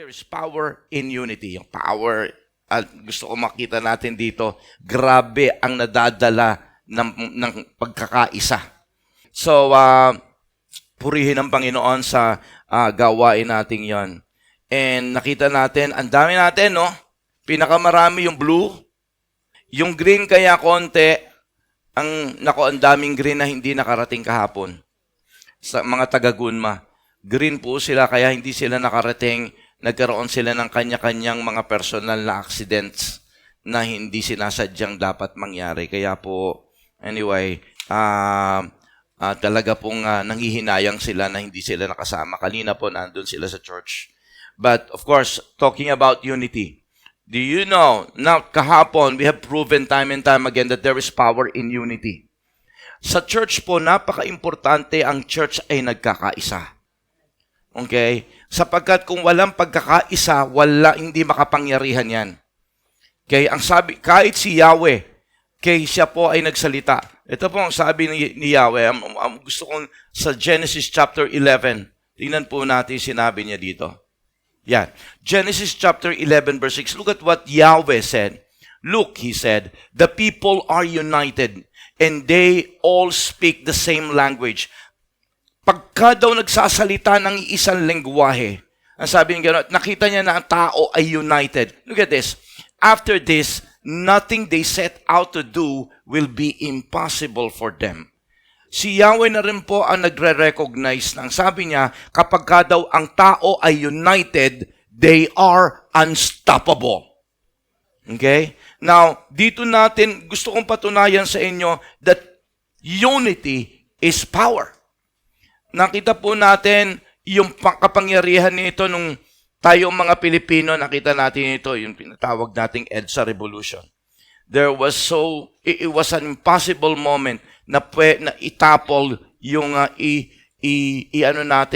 there is power in unity. Yung power, at gusto ko makita natin dito, grabe ang nadadala ng pagkakaisa. So, purihin ang Panginoon sa gawain natin yon. And nakita natin, ang dami natin, no? Pinakamarami yung blue. Yung green kaya konti, ang daming green na hindi nakarating kahapon. Sa mga taga-Gunma. Green po sila, kaya hindi sila nakarating. Nagkaroon sila ng kanya-kanyang mga personal na accidents na hindi sinasadyang dapat mangyari. Kaya po, anyway, talaga pong nanghihinayang sila na hindi sila nakasama. Kanina po, nandun sila sa church. But, of course, talking about unity, do you know, now kahapon, we have proven time and time again that there is power in unity. Sa church po, napaka-importante ang church ay nagkakaisa. Okay? Sapagkat kung walang pagkakaisa, hindi makapangyarihan yan. Okay? Ang sabi, kahit si Yahweh, siya po ay nagsalita. Ito po ang sabi ni Yahweh. Gusto kong sa Genesis chapter 11, tingnan po natin sinabi niya dito. Yan. Genesis chapter 11 verse 6. Look at what Yahweh said. Look, he said, the people are united and they all speak the same language. Pagka daw nagsasalita ng isang lengguwahe, ang sabi niya gano'n, nakita niya na ang tao ay united. Look at this. After this, nothing they set out to do will be impossible for them. Si Yahweh na rin po ang nagre-recognize ng sabi niya, kapag ka daw ang tao ay united, they are unstoppable. Okay? Now, dito natin, gusto kong patunayan sa inyo that unity is power. Nakita po natin yung kapangyarihan nito nung tayong mga Pilipino, nakita natin ito, yung pinatawag nating EDSA Revolution. It was an impossible moment na itapol yung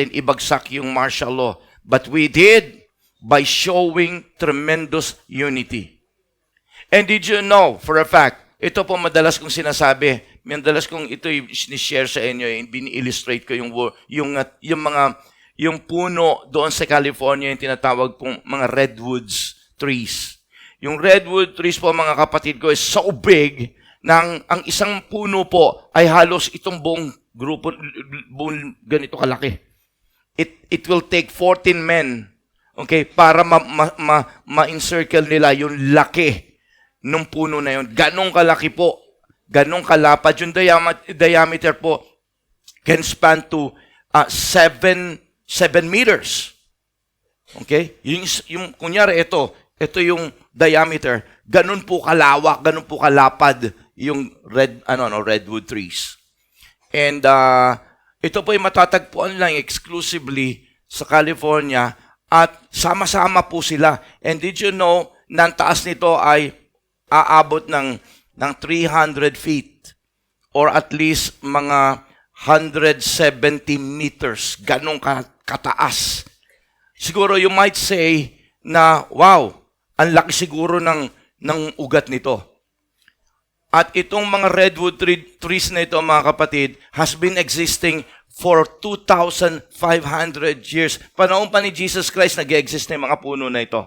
ibagsak yung martial law. But we did by showing tremendous unity. And did you know, for a fact, ito po madalas kong sinasabi, madalas kong ito i-share sa inyo, bini-illustrate ko yung puno doon sa California, yung tinatawag pong mga redwoods trees. Yung redwood trees po, mga kapatid ko, is so big na ang isang puno po ay halos itong buong grupo, buong ganito kalaki. It will take 14 men, okay, para ma-encircle nila yung laki ng puno na yun. Ganong kalaki po, ganong kalapad. Yung diameter po can span to 7 meters. Okay? Yung kunyari ito yung diameter, ganun po kalawak, ganun po kalapad yung redwood trees. And ito po ay matatagpuan lang exclusively sa California at sama-sama po sila. And did you know, na ang taas nito ay aabot ng 300 feet or at least mga 170 meters. Ganun kataas. Siguro you might say na, wow, ang laki siguro ng ugat nito. At itong mga redwood trees na ito, mga kapatid, has been existing for 2,500 years. Panahon pa ni Jesus Christ, nag-exist na yung mga puno na ito.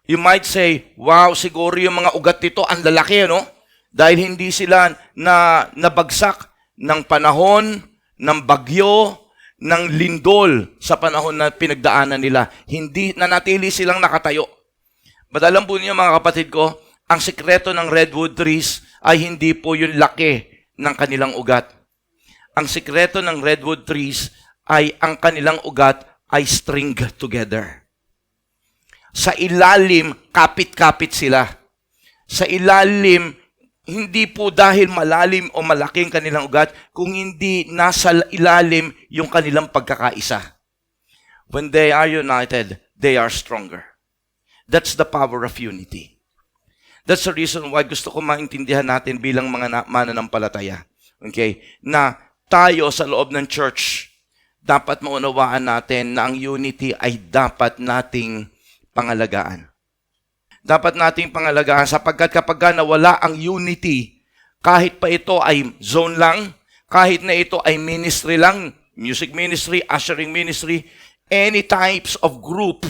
You might say, wow, siguro yung mga ugat nito, ang lalaki, no? Dahil hindi sila nabagsak ng panahon, ng bagyo, ng lindol sa panahon na pinagdaanan nila. Hindi nanatili silang nakatayo. But alam po niyo, mga kapatid ko, ang sikreto ng redwood trees ay hindi po yung laki ng kanilang ugat. Ang sikreto ng redwood trees ay ang kanilang ugat ay string together. Sa ilalim, kapit-kapit sila. Sa ilalim, hindi po dahil malalim o malaking kanilang ugat, kung hindi nasa ilalim yung kanilang pagkakaisa. When they are united, they are stronger. That's the power of unity. That's the reason why gusto ko maintindihan natin bilang mga mananampalataya. Okay? Na tayo sa loob ng church, dapat maunawaan natin na ang unity ay dapat nating pangalagaan. Dapat nating pangalagaan sapagkat kapag nawala ang unity, kahit pa ito ay zone lang, kahit na ito ay ministry lang, music ministry, ushering ministry, any types of group,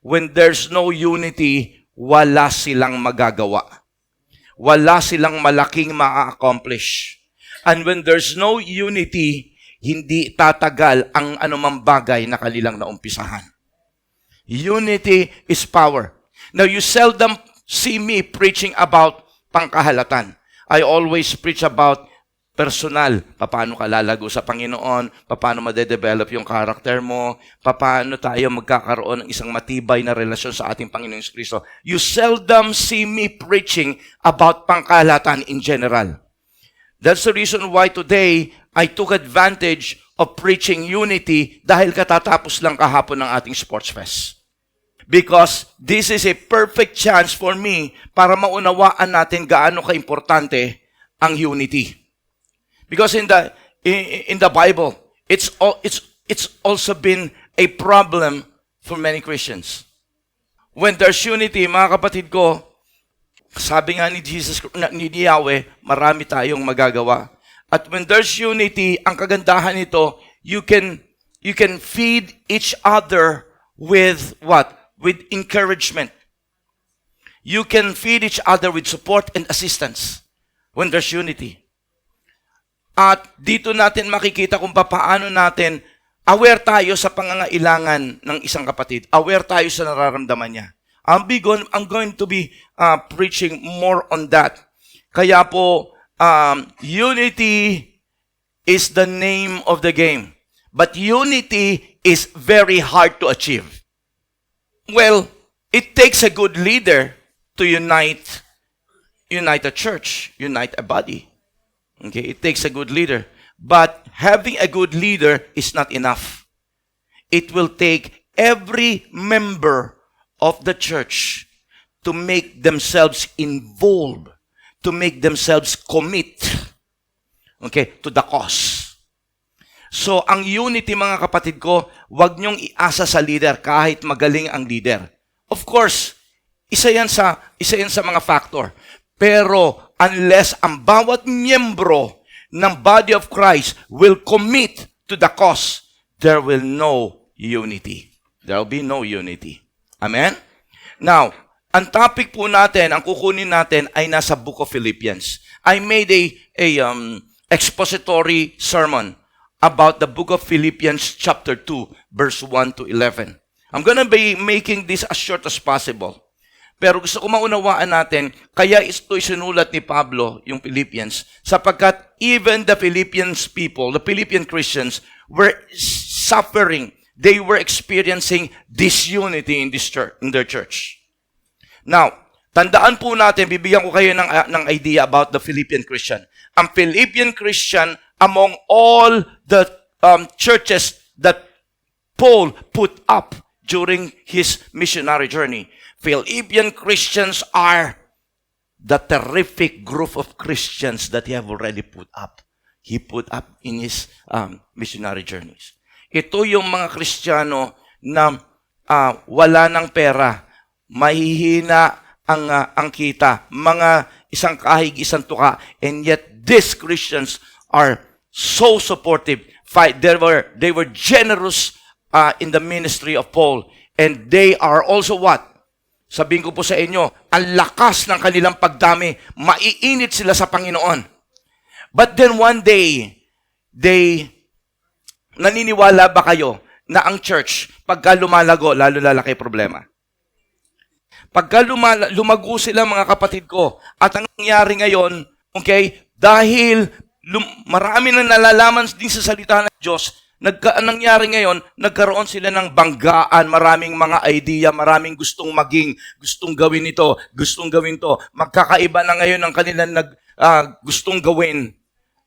when there's no unity, wala silang magagawa. Wala silang malaking ma-accomplish. And when there's no unity, hindi tatagal ang anumang bagay na kanilang naumpisahan. Unity is power. Now, you seldom see me preaching about pangkahalatan. I always preach about personal. Paano ka lalago sa Panginoon, paano madedevelop yung karakter mo, paano tayo magkakaroon ng isang matibay na relasyon sa ating Panginoong Kristo. You seldom see me preaching about pangkahalatan in general. That's the reason why today, I took advantage of preaching unity dahil katatapos lang kahapon ng ating sports fest. Because this is a perfect chance for me para maunawaan natin gaano kaimportante ang unity. Because in the Bible, it's also been a problem for many Christians. When there's unity, mga kapatid ko, sabi nga ni Yahweh, marami tayong magagawa. At when there's unity, ang kagandahan nito, you can feed each other with what? With encouragement. You can feed each other with support and assistance when there's unity. At dito natin makikita kung paano natin aware tayo sa pangangailangan ng isang kapatid. Aware tayo sa nararamdaman niya. I'm going to be preaching more on that. Kaya po, unity is the name of the game. But unity is very hard to achieve. Well, it takes a good leader to unite a church, unite a body. Okay, it takes a good leader. But having a good leader is not enough. It will take every member of the church to make themselves involved, to make themselves commit, okay, to the cause. So, ang unity, mga kapatid ko, wag niyong iasa sa leader kahit magaling ang leader. Of course, isa yan sa mga factor. Pero, unless ang bawat miyembro ng body of Christ will commit to the cause, there will no unity. There will be no unity. Amen? Now, ang topic po natin, ang kukunin natin ay nasa Book of Philippians. I made a expository sermon about the Book of Philippians chapter 2, verse 1 to 11. I'm gonna be making this as short as possible. Pero gusto ko maunawaan natin, kaya ito isinulat ni Pablo, yung Philippians, sapagkat even the Philippians people, the Philippian Christians, were suffering. They were experiencing disunity in their church. Now, tandaan po natin, bibigyan ko kayo ng idea about the Philippian Christian. Ang Philippian Christian, among all the churches that Paul put up during his missionary journey, Philippian Christians are the terrific group of Christians that he have already put up. He put up in his missionary journeys. Ito yung mga Kristiyano na wala ng pera, mahihina ang kita, mga isang kahig, isang tuka, and yet these Christians are so supportive. They were generous in the ministry of Paul, and they are also what? Sabihin ko po sa inyo, ang lakas ng kanilang pagdami, maiinit sila sa Panginoon. But then one day, naniniwala ba kayo na ang church, pagka lumalago, lalo lalaki problema? Pagka lumago sila, mga kapatid ko, at ang nangyari ngayon, okay, dahil marami nang nalalaman din sa salita ng Diyos, nangyari ngayon, nagkaroon sila ng banggaan, maraming mga idea, maraming gustong gawin ito, gustong gawin to. Magkakaiba na ngayon ang kanilang gustong gawin.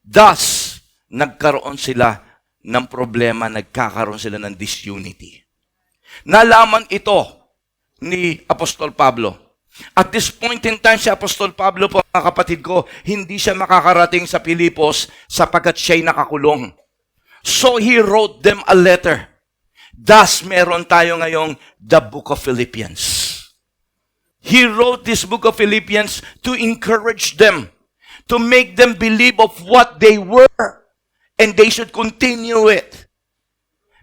Thus, nagkaroon sila ng problema, nagkakaroon sila ng disunity. Nalaman ito ni Apostol Pablo. At this point in time, si Apostol Pablo po, mga kapatid ko, hindi siya makakarating sa Pilipos sapagkat siya'y nakakulong. So he wrote them a letter. Thus, meron tayo ngayong the Book of Philippians. He wrote this Book of Philippians to encourage them, to make them believe of what they were, and they should continue it.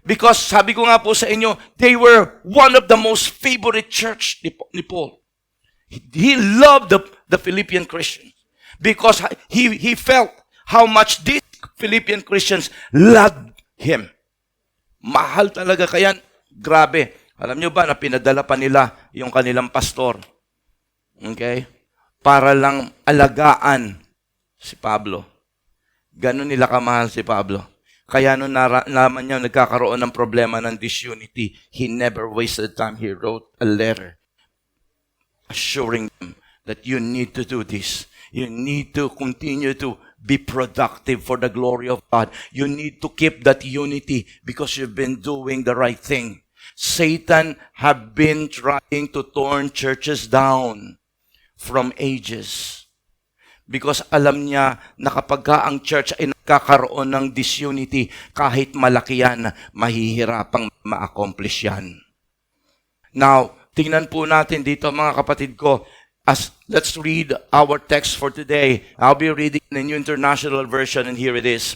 Because sabi ko nga po sa inyo, they were one of the most favorite church ni Paul. He loved the Philippian Christians because he felt how much these Philippian Christians loved him. Mahal talaga, kaya grabe. Alam nyo ba na pinadala pa nila yung kanilang pastor? Okay? Para lang alagaan si Pablo. Ganon nila kamahal si Pablo. Kaya nung nalaman niya nagkakaroon ng problema ng disunity, he never wasted time. He wrote a letter assuring them that you need to do this. You need to continue to be productive for the glory of God. You need to keep that unity because you've been doing the right thing. Satan have been trying to turn churches down from ages. Because alam niya na kapag ang church ay nakakaroon ng disunity, kahit malaki yan, mahihirapang ma-accomplish yan. Now, tingnan po natin dito mga kapatid ko, let's read our text for today. I'll be reading the New International Version, and here it is.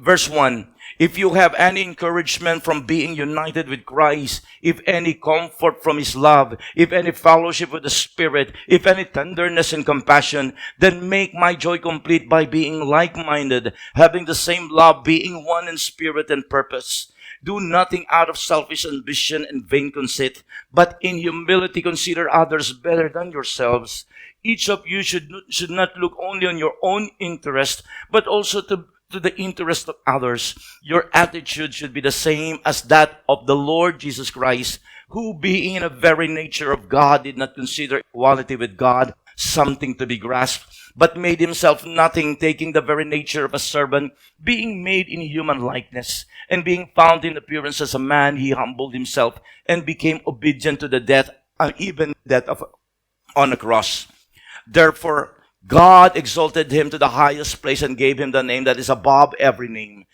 Verse 1, if you have any encouragement from being united with Christ, if any comfort from His love, if any fellowship with the Spirit, if any tenderness and compassion, then make my joy complete by being like-minded, having the same love, being one in spirit and purpose. Do nothing out of selfish ambition and vain conceit, but in humility consider others better than yourselves. Each of you should not look only on your own interest, but also to the interest of others. Your attitude should be the same as that of the Lord Jesus Christ, who being in a very nature of God did not consider equality with God something to be grasped, but made himself nothing, taking the very nature of a servant, being made in human likeness, and being found in appearance as a man, he humbled himself and became obedient to the death, even death on a cross. Therefore, God exalted him to the highest place and gave him the name that is above every name.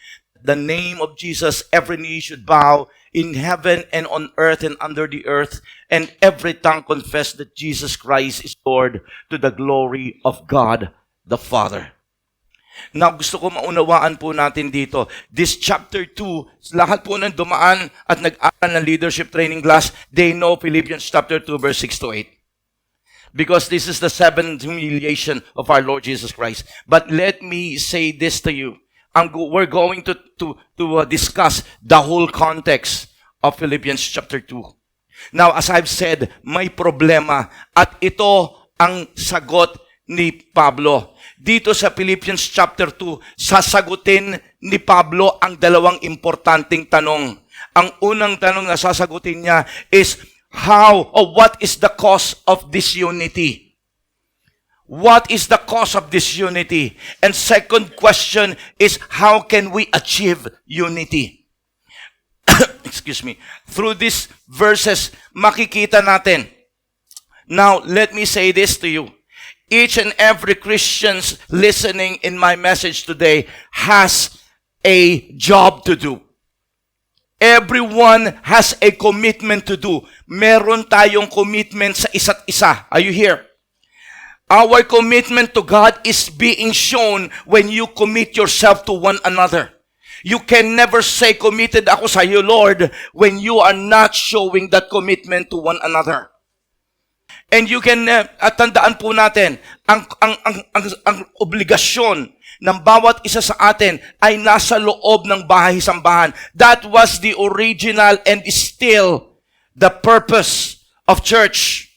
The name of Jesus, every knee should bow in heaven and on earth and under the earth, and every tongue confess that Jesus Christ is Lord, to the glory of God the Father. Now, gusto ko maunawaan po natin dito, this chapter 2, lahat po ng dumaan at nag-aral ng leadership training class, they know Philippians chapter 2, verse 6 to 8. Because this is the seventh humiliation of our Lord Jesus Christ. But let me say this to you. We're going to discuss the whole context of Philippians chapter 2. Now, as I've said, may problema. At ito ang sagot ni Pablo. Dito sa Philippians chapter 2, sasagutin ni Pablo ang dalawang importanteng tanong. Ang unang tanong na sasagutin niya is, how or what is the cause of disunity? What is the cause of disunity? And second question is, how can we achieve unity? Excuse me. Through these verses, makikita natin. Now, let me say this to you. Each and every Christian listening in my message today has a job to do. Everyone has a commitment to do. Meron tayong commitment sa isa't isa. Are you here? Our commitment to God is being shown when you commit yourself to one another. You can never say, committed ako sa iyo, Lord, when you are not showing that commitment to one another. And you can, tandaan po natin, ang obligasyon ng bawat isa sa atin ay nasa loob ng bahay-sambahan. That was the original and is still the purpose of church.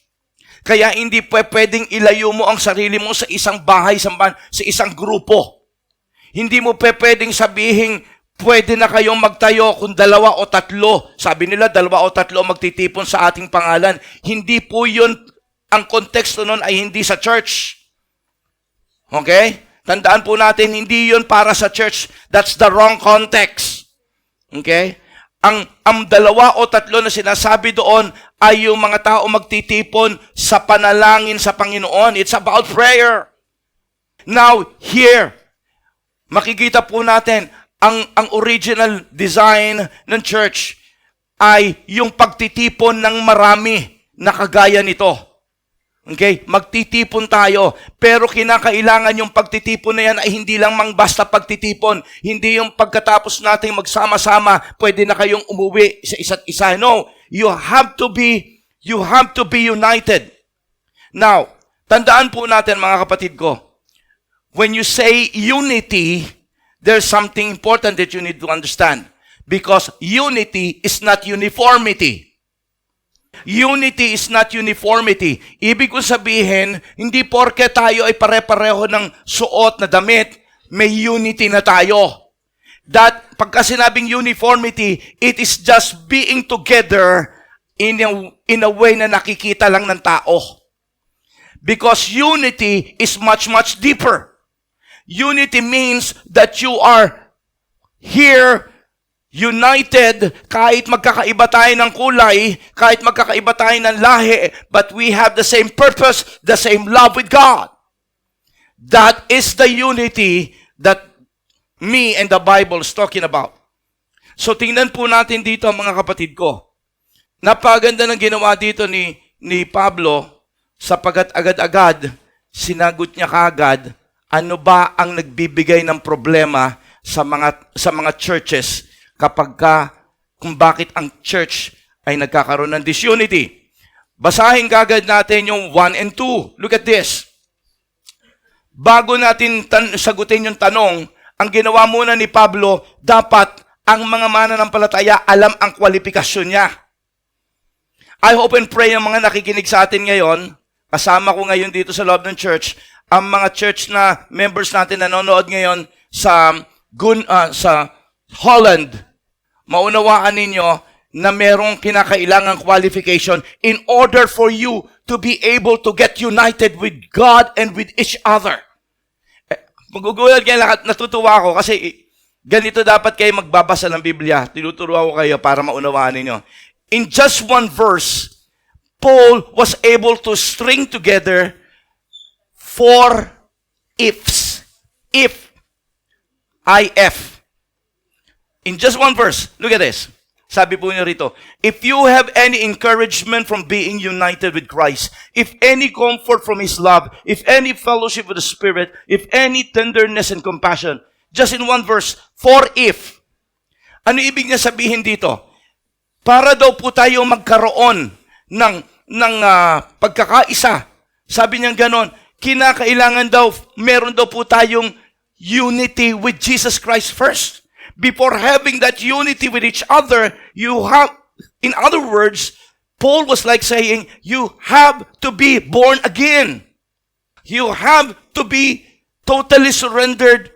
Kaya hindi pwedeng ilayo mo ang sarili mo sa isang bahay-sambahan, sa isang grupo. Hindi mo pwedeng sabihin, pwede na kayong magtayo kung 2 o 3. Sabi nila, 2 o 3 magtitipon sa ating pangalan. Hindi po yun, ang konteksto nun ay hindi sa church. Okay? Tandaan po natin, hindi yun para sa church. That's the wrong context. Okay? Ang 2 o 3 na sinasabi doon ay yung mga tao magtitipon sa panalangin sa Panginoon. It's about prayer. Now, here, makikita po natin, ang original design ng church ay yung pagtitipon ng marami na kagaya nito. Okay? Magtitipon tayo. Pero kinakailangan yung pagtitipon na yan ay hindi lang mang basta pagtitipon. Hindi yung pagkatapos nating magsama-sama, pwede na kayong umuwi sa isa't isa. No. You have to be united. Now, tandaan po natin mga kapatid ko, when you say unity, there's something important that you need to understand. Because unity is not uniformity. Unity is not uniformity. Ibig ko sabihin, hindi porke tayo ay pare-pareho ng suot na damit, may unity na tayo. That, pagka sinabing uniformity, it is just being together in a way na nakikita lang ng tao. Because unity is much, much deeper. Unity means that you are here united, kahit magkakaiba tayo ng kulay, kahit magkakaiba tayo ng lahi, but we have the same purpose, the same love with God. That is the unity that me and the Bible is talking about. So tingnan po natin dito mga kapatid ko. Napaganda ng ginawa dito ni Pablo, sapagat agad-agad, sinagot niya kaagad, ano ba ang nagbibigay ng problema sa mga churches kung bakit ang church ay nagkakaroon ng disunity. Basahin kagad natin yung 1 and 2. Look at this. Bago natin sagutin yung tanong, ang ginawa muna ni Pablo, dapat ang mga mananampalataya alam ang kwalifikasyon niya. I hope and pray ang mga nakikinig sa atin ngayon, kasama ko ngayon dito sa loob ng church, ang mga church na members natin nanonood ngayon sa Holland, maunawaan ninyo na merong kinakailangang qualification in order for you to be able to get united with God and with each other. Magugulat kayo lahat, natutuwa ako kasi ganito dapat kayo magbabasa ng Biblia. Tinuturo ako kayo para maunawaan ninyo. In just one verse, Paul was able to string together 4 ifs. If. I-F. In just one verse, look at this. Sabi po niyo rito, if you have any encouragement from being united with Christ, if any comfort from His love, if any fellowship with the Spirit, if any tenderness and compassion, just in one verse, 4 if. Ano ibig niya sabihin dito? Para daw po tayo magkaroon ng pagkakaisa. Sabi niya ganon, kinakailangan daw, meron daw po tayong unity with Jesus Christ first. Before having that unity with each other, you have, in other words, Paul was like saying, you have to be born again. You have to be totally surrendered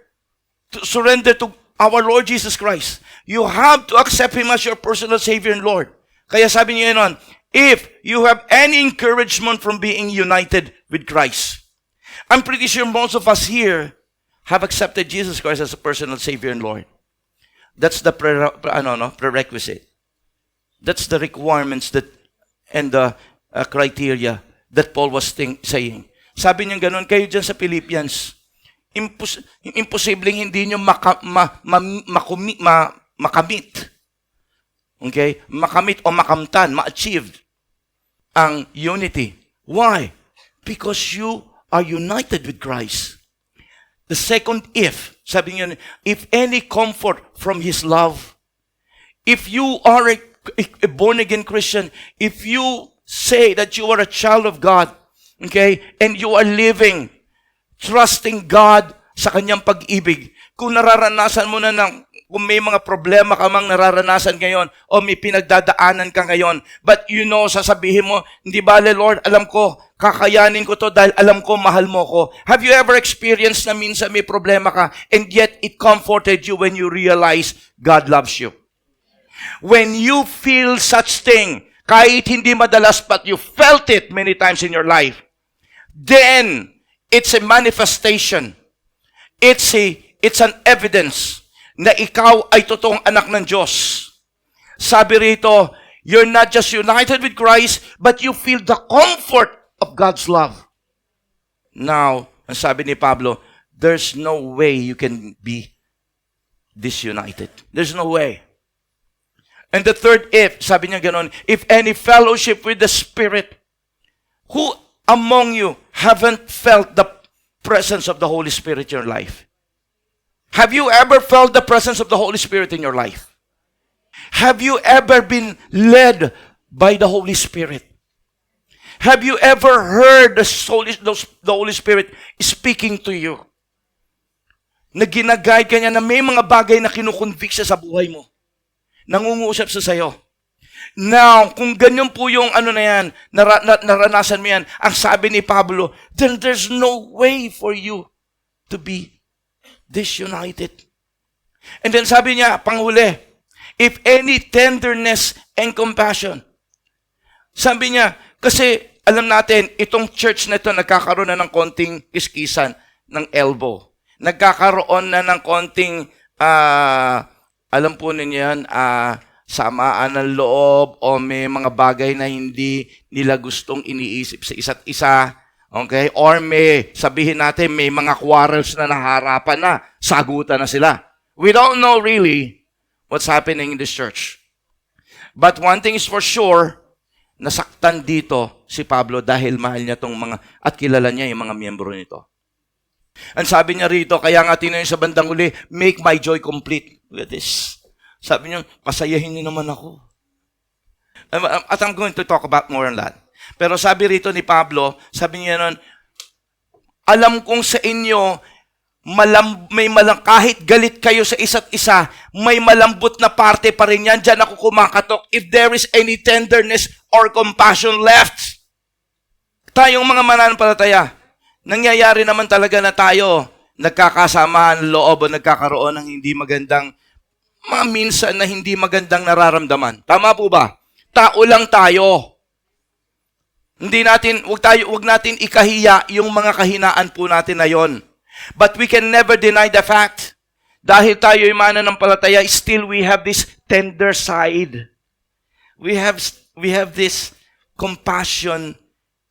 to our Lord Jesus Christ. You have to accept Him as your personal Savior and Lord. Kaya sabi niya yun, if you have any encouragement from being united with Christ. I'm pretty sure most of us here have accepted Jesus Christ as a personal Savior and Lord. That's the prerequisite. That's the requirements and the criteria that Paul was saying. Sabi niya ganoon, kayo dyan sa Philippians, imposibleng hindi nyo makamit. Okay? Makamit o makamtan, ma-achieve ang unity. Why? Because you are united with Christ. The second if, sabi niya, if any comfort from His love, if you are a born-again Christian, if you say that you are a child of God, okay, and you are living, trusting God sa Kanyang pag-ibig, kung nararanasan mo na kung may mga problema ka mang nararanasan ngayon, o may pinagdadaanan ka ngayon, but you know, sasabihin mo, hindi bale Lord, alam ko, kakayanin ko to dahil alam ko, mahal mo ko. Have you ever experienced na minsan may problema ka, and yet it comforted you when you realize God loves you? When you feel such thing, kahit hindi madalas, but you felt it many times in your life, then it's a manifestation. It's an evidence na ikaw ay totoong anak ng Diyos. Sabi rito, you're not just united with Christ, but you feel the comfort of God's love. Now, ang sabi ni Pablo, there's no way you can be disunited. There's no way. And the third if, sabi niya ganon, if any fellowship with the Spirit, among you haven't felt the presence of the Holy Spirit in your life? Have you ever felt the presence of the Holy Spirit in your life? Have you ever been led by the Holy Spirit? Have you ever heard the Holy Spirit speaking to you? Na ginaguide ka niya na may mga bagay na kinukonvict siya sa buhay mo. Nangungusap siya sa'yo. Now, kung ganyan po yung naranasan mo yan, ang sabi ni Pablo, then there's no way for you to be disunited. And then sabi niya, panghuli, if any tenderness and compassion. Sabi niya, kasi alam natin, itong church na ito nagkakaroon na ng konting kiskisan ng elbow. Nagkakaroon na ng konting, alam po ninyo yan, samaan ng loob o may mga bagay na hindi nila gustong iniisip sa isa't isa. Okay? Or may, sabihin natin, may mga quarrels na naharapan na, sagutan na sila. We don't know really what's happening in this church. But one thing is for sure, nasaktan dito si Pablo dahil mahal niya tong mga, at kilala niya yung mga miyembro nito. Ang sabi niya rito, kaya nga tinayin sa bandang uli, make my joy complete. Look at this. Sabi niya, pasayahin niyo naman ako. At I'm going to talk about more on that. Pero sabi rito ni Pablo, sabi niya nun, alam kong sa inyo, kahit galit kayo sa isa't isa, may malambot na parte pa rin yan. Diyan ako kumakatok. If there is any tenderness or compassion left. Tayong mga mananampalataya, nangyayari naman talaga na tayo nagkakasamaan loob o nagkakaroon ng hindi magandang, mga minsan na hindi magandang nararamdaman. Tama po ba? Tao lang tayo. Wag natin ikahiya yung mga kahinaan po natin na yon. But we can never deny the fact, dahil tayo ay mananampalataya, still we have this tender side. We have this compassion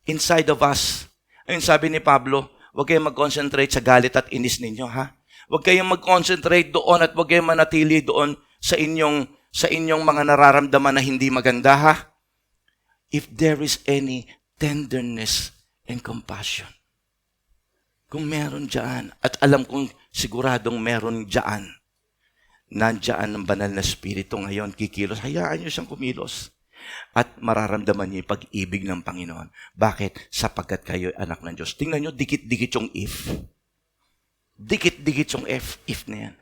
inside of us. Ayun sabi ni Pablo, huwag kayong mag-concentrate sa galit at inis ninyo, ha? Huwag kayong mag-concentrate doon at huwag kayong manatili doon sa inyong mga nararamdaman na hindi maganda, ha? If there is any tenderness and compassion. Kung meron dyan, at alam kong siguradong meron dyan, nandyan ang banal na spirito ngayon, kikilos, hayaan nyo siyang kumilos. At mararamdaman niyo yung pag-ibig ng Panginoon. Bakit? Sapagkat kayo ay anak ng Diyos. Tingnan nyo, dikit-dikit yung if. Dikit-dikit yung if na yan.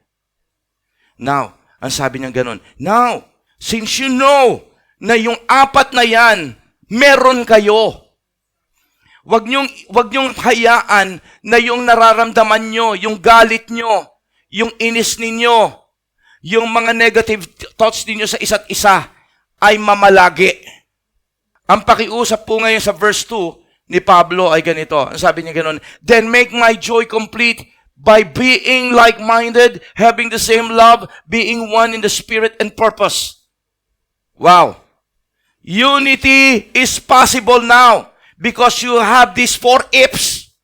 Now, ang sabi niya ganun, now, since you know na yung apat na yan, meron kayo. Wag niyong hayaan na yung nararamdaman nyo, yung galit nyo, yung inis ninyo, yung mga negative thoughts ninyo sa isa't isa ay mamalagi. Ang pakiusap po ngayon sa verse 2 ni Pablo ay ganito. Ang sabi niya ganun, then make my joy complete by being like-minded, having the same love, being one in the spirit and purpose. Wow. Unity is possible now because you have these 4 ifs.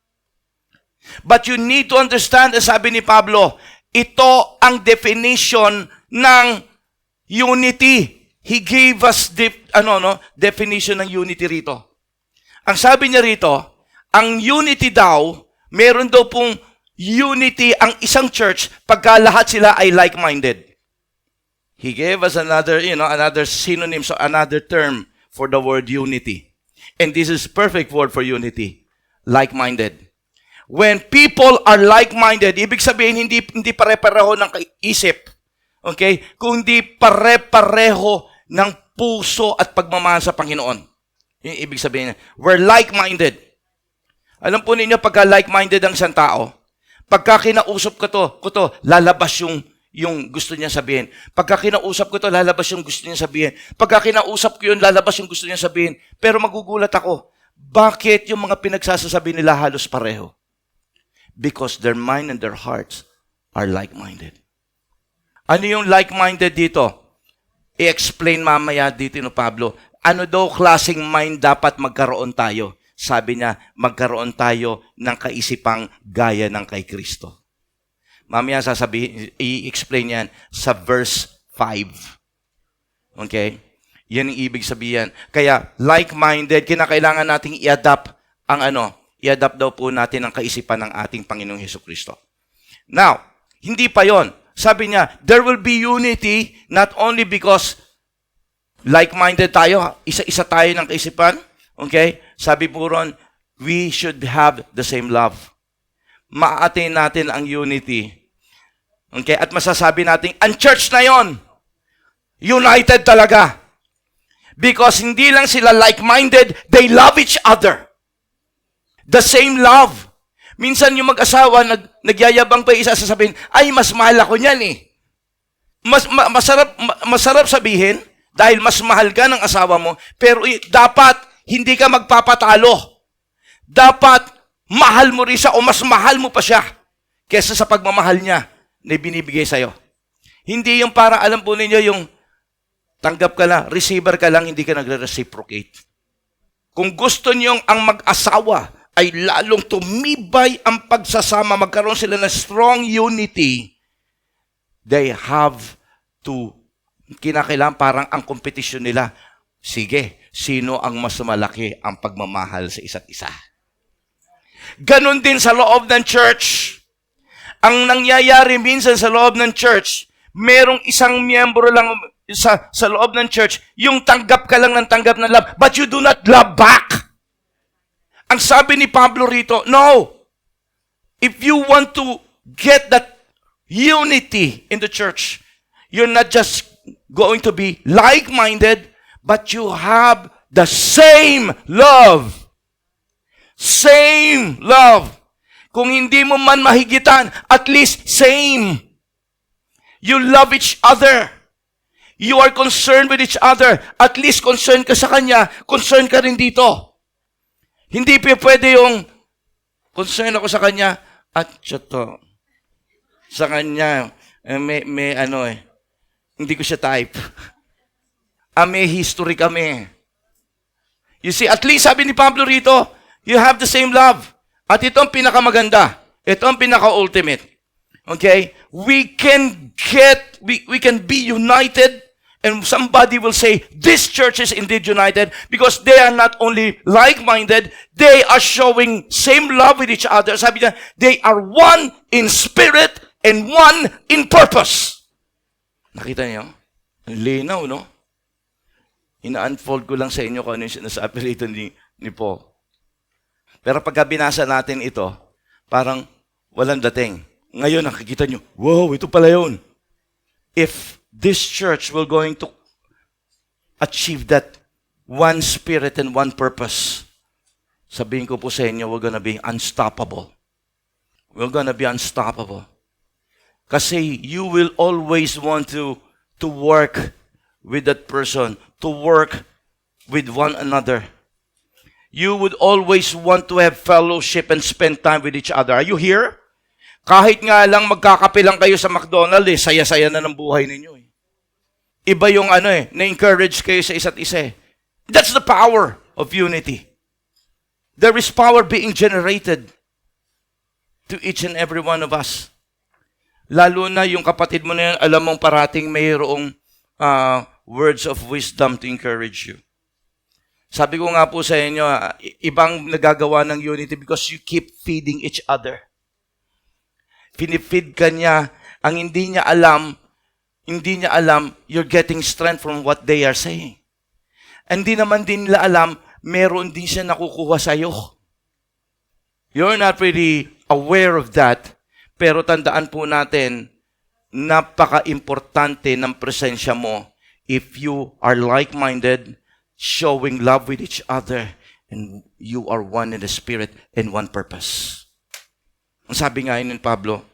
But you need to understand, sabi ni Pablo, ito ang definition ng unity. He gave us definition ng unity rito. Ang sabi niya rito, ang unity daw, meron daw pong unity ang isang church pagka lahat sila ay like-minded. He gave us another synonym, so another term for the word unity. And this is perfect word for unity. Like-minded. When people are like-minded, ibig sabihin hindi pare-pareho ng isip. Okay? Kundi pare-pareho ng puso at pagmamahal sa Panginoon. Yung ibig sabihin niya. We're like-minded. Alam po ninyo, pagka like-minded ang isang tao, pagka kinausap ko to, lalabas yung gusto niya sabihin. Pagka kinausap ko to, lalabas yung gusto niya sabihin. Pagka kinausap ko yun, lalabas yung gusto niya sabihin. Pero magugulat ako, bakit yung mga pinagsasasabi nila halos pareho? Because their mind and their hearts are like-minded. Ano yung like-minded dito? I-explain mamaya dito ni Pablo. Ano daw klaseng mind dapat magkaroon tayo? Sabi niya, magkaroon tayo ng kaisipang gaya ng kay Kristo. Mamaya i-explain yan sa verse 5. Okay? Yan ang ibig sabihin. Kaya, like-minded, kinakailangan nating i-adapt i-adapt daw po natin ang kaisipan ng ating Panginoong Hesukristo. Now, hindi pa yon. Sabi niya, there will be unity not only because like-minded tayo, isa-isa tayo ng kaisipan. Okay? Sabi po ron, we should have the same love. Ma-attain natin ang unity. Okay? At masasabi natin, ang church na yon, united talaga. Because hindi lang sila like-minded, they love each other. The same love. Minsan yung mag-asawa, nagyayabang pa isa, sasabihin, ay, mas mahal ako niyan eh. Masarap sabihin, dahil mas mahal ka ng asawa mo, pero dapat hindi ka magpapatalo. Dapat mahal mo rin siya o mas mahal mo pa siya kesa sa pagmamahal niya na binibigay sa'yo. Hindi yung para, alam po ninyo, yung tanggap ka lang, receiver ka lang, hindi ka nagre-reciprocate. Kung gusto niyong ang mag-asawa ay lalong tumibay ang pagsasama, magkaroon sila ng strong unity, they have to, kinakailangan parang ang competition nila, sige, sino ang mas malaki ang pagmamahal sa isa't isa? Ganon din sa loob ng church. Ang nangyayari minsan sa loob ng church, merong isang miyembro lang sa loob ng church, yung tanggap ka lang ng tanggap ng love, but you do not love back. Ang sabi ni Pablo rito, no. If you want to get that unity in the church, you're not just going to be like-minded, but you have the same love. Same love. Kung hindi mo man mahigitan, at least same. You love each other. You are concerned with each other. At least concerned ka sa kanya, concerned ka rin dito. Hindi pwede yung concerned ako sa kanya at to. Sa kanya, hindi ko siya type. May history kami. You see, at least sabi ni Pablo rito, you have the same love. At ito ang pinakamaganda. Ito ang pinaka-ultimate. Okay? We can be united, and somebody will say, this church is indeed united because they are not only like-minded, they are showing same love with each other. Sabi niya, they are one in spirit and one in purpose. Nakita niyo? Ang linaw, no? Ina-unfold ko lang sa inyo kung ano yung sinasabi rito ni Paul. Pero pagka binasa natin ito, parang walang dating. Ngayon, nakikita nyo, wow, ito pala yun. If this church will going to achieve that one spirit and one purpose, sabihin ko po sa inyo, we're gonna be unstoppable. We're gonna be unstoppable. Kasi you will always want to work with that person, to work with one another. You would always want to have fellowship and spend time with each other. Are you here? Kahit nga lang magkakape lang kayo sa McDonald's, saya-saya na ng buhay ninyo. Iba yung na-encourage kayo sa isa't isa. That's the power of unity. There is power being generated to each and every one of us. Lalo na yung kapatid mo na yan, alam mong parating mayroong words of wisdom to encourage you. Sabi ko nga po sa inyo, ibang nagagawa ng unity because you keep feeding each other. Pinifeed ka niya, ang hindi niya alam, you're getting strength from what they are saying. Hindi naman din nila alam, meron din siya nakukuha sa'yo. You're not really aware of that, pero tandaan po natin, napaka-importante ng presensya mo if you are like-minded, showing love with each other, and you are one in the spirit and one purpose. Ang sabi nga yun ni Pablo,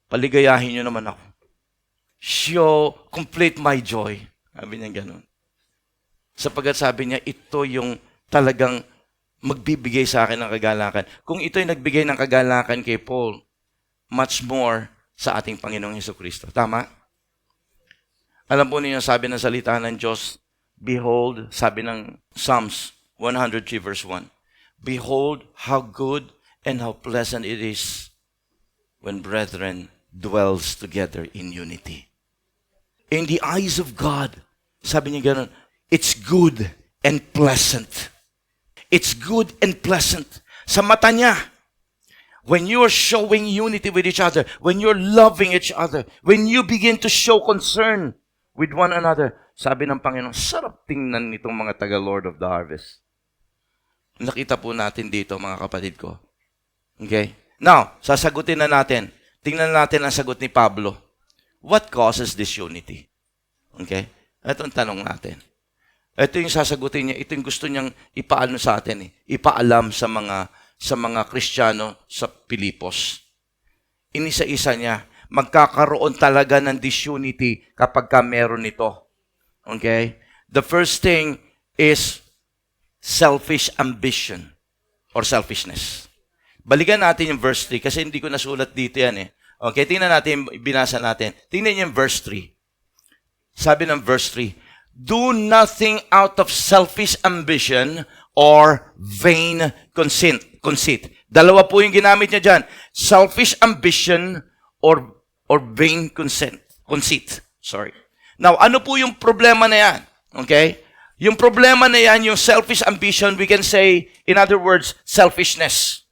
paligayahin nyo naman ako. Complete my joy. Sabi niya ganun. Sapagkat sabi niya, ito yung talagang magbibigay sa akin ng kagalakan. Kung ito'y nagbigay ng kagalakan kay Paul, much more sa ating Panginoong Hesukristo. Tama? Alam po niyo, sabi ng salita ng Diyos, behold, sabi ng Psalms 103 verse 1, behold how good and how pleasant it is when brethren dwells together in unity. In the eyes of God, sabi niya gano'n, it's good and pleasant. It's good and pleasant. Sa mata niya, when you're showing unity with each other, when you're loving each other, when you begin to show concern with one another, sabi ng Panginoon, sarap tingnan nitong mga taga-Lord of the Harvest. Nakita po natin dito, mga kapatid ko. Okay? Now, sasagutin na natin. Tingnan natin ang sagot ni Pablo. What causes disunity? Okay? Ito ang tanong natin. Ito yung sasagutin niya. Ito yung gusto niyang ipaano sa atin. Ipaalam sa mga Kristiyano sa Pilipos. Inisa-isa niya. Magkakaroon talaga ng disunity kapag ka meron ito. Okay? The first thing is selfish ambition or selfishness. Balikan natin yung verse 3 kasi hindi ko nasulat dito yan eh. Okay, tingnan natin, binasa natin. Tingnan niyo yung verse 3. Sabi ng verse 3, do nothing out of selfish ambition or vain conceit. Dalawa po yung ginamit niya dyan. Selfish ambition or vain conceit. Sorry. Now, ano po yung problema na yan? Okay? Yung problema na yan, yung selfish ambition, we can say, in other words, selfishness.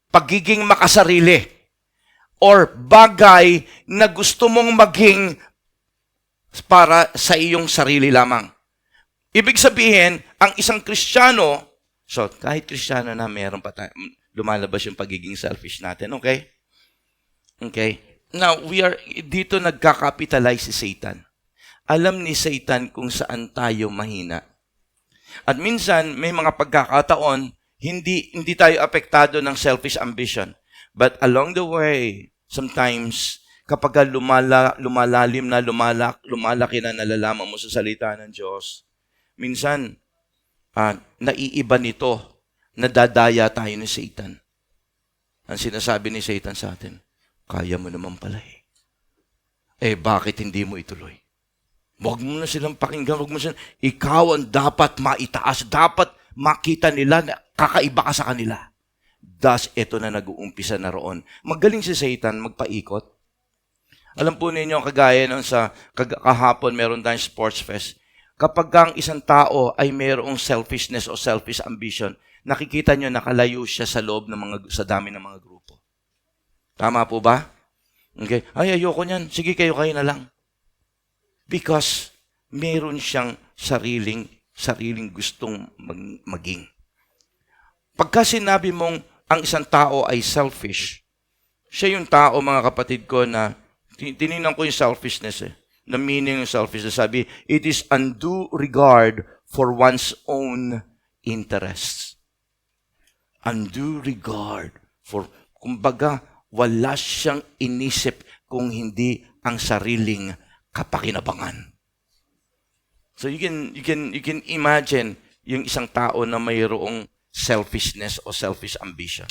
Pagiging makasarili. Or bagay na gusto mong maging para sa iyong sarili lamang. Ibig sabihin, ang isang Kristiyano, so kahit Kristiyano na meron pa tayo, lumalabas yung pagiging selfish natin, okay? Okay? Now, dito nagkakapitalize si Satan. Alam ni Satan kung saan tayo mahina. At minsan, may mga pagkakataon, hindi tayo apektado ng selfish ambition. But along the way, sometimes, kapag lumalalim na, lumalaki na nalalaman mo sa salita ng Diyos, minsan, naiiba nito, nadadaya tayo ni Satan. Ang sinasabi ni Satan sa atin, kaya mo naman pala eh. Bakit hindi mo ituloy? Huwag mo na silang pakinggan, ikaw ang dapat maitaas, dapat makita nila na kakaiba ka sa kanila. Thus, ito na nag-uumpisa na roon. Magaling si Satan magpaikot. Alam po ninyo, kagaya nung sa kahapon, meron tayong sports fest. Kapag ang isang tao ay mayroong selfishness o selfish ambition, nakikita nyo nakalayo siya sa loob ng sa dami ng mga grupo. Tama po ba? Okay. Ay, ayoko niyan. Sige, kayo na lang. Because meron siyang sariling gustong maging. Pagka sinabi mong ang isang tao ay selfish, siya yung tao, mga kapatid ko, na tinignan ko yung selfishness na meaning ng selfishness. Sabi, it is undue regard for one's own interests. Undue regard for, kumbaga, wala siyang inisip kung hindi ang sariling kapakinabangan. So you can imagine yung isang tao na mayroong selfishness o selfish ambition.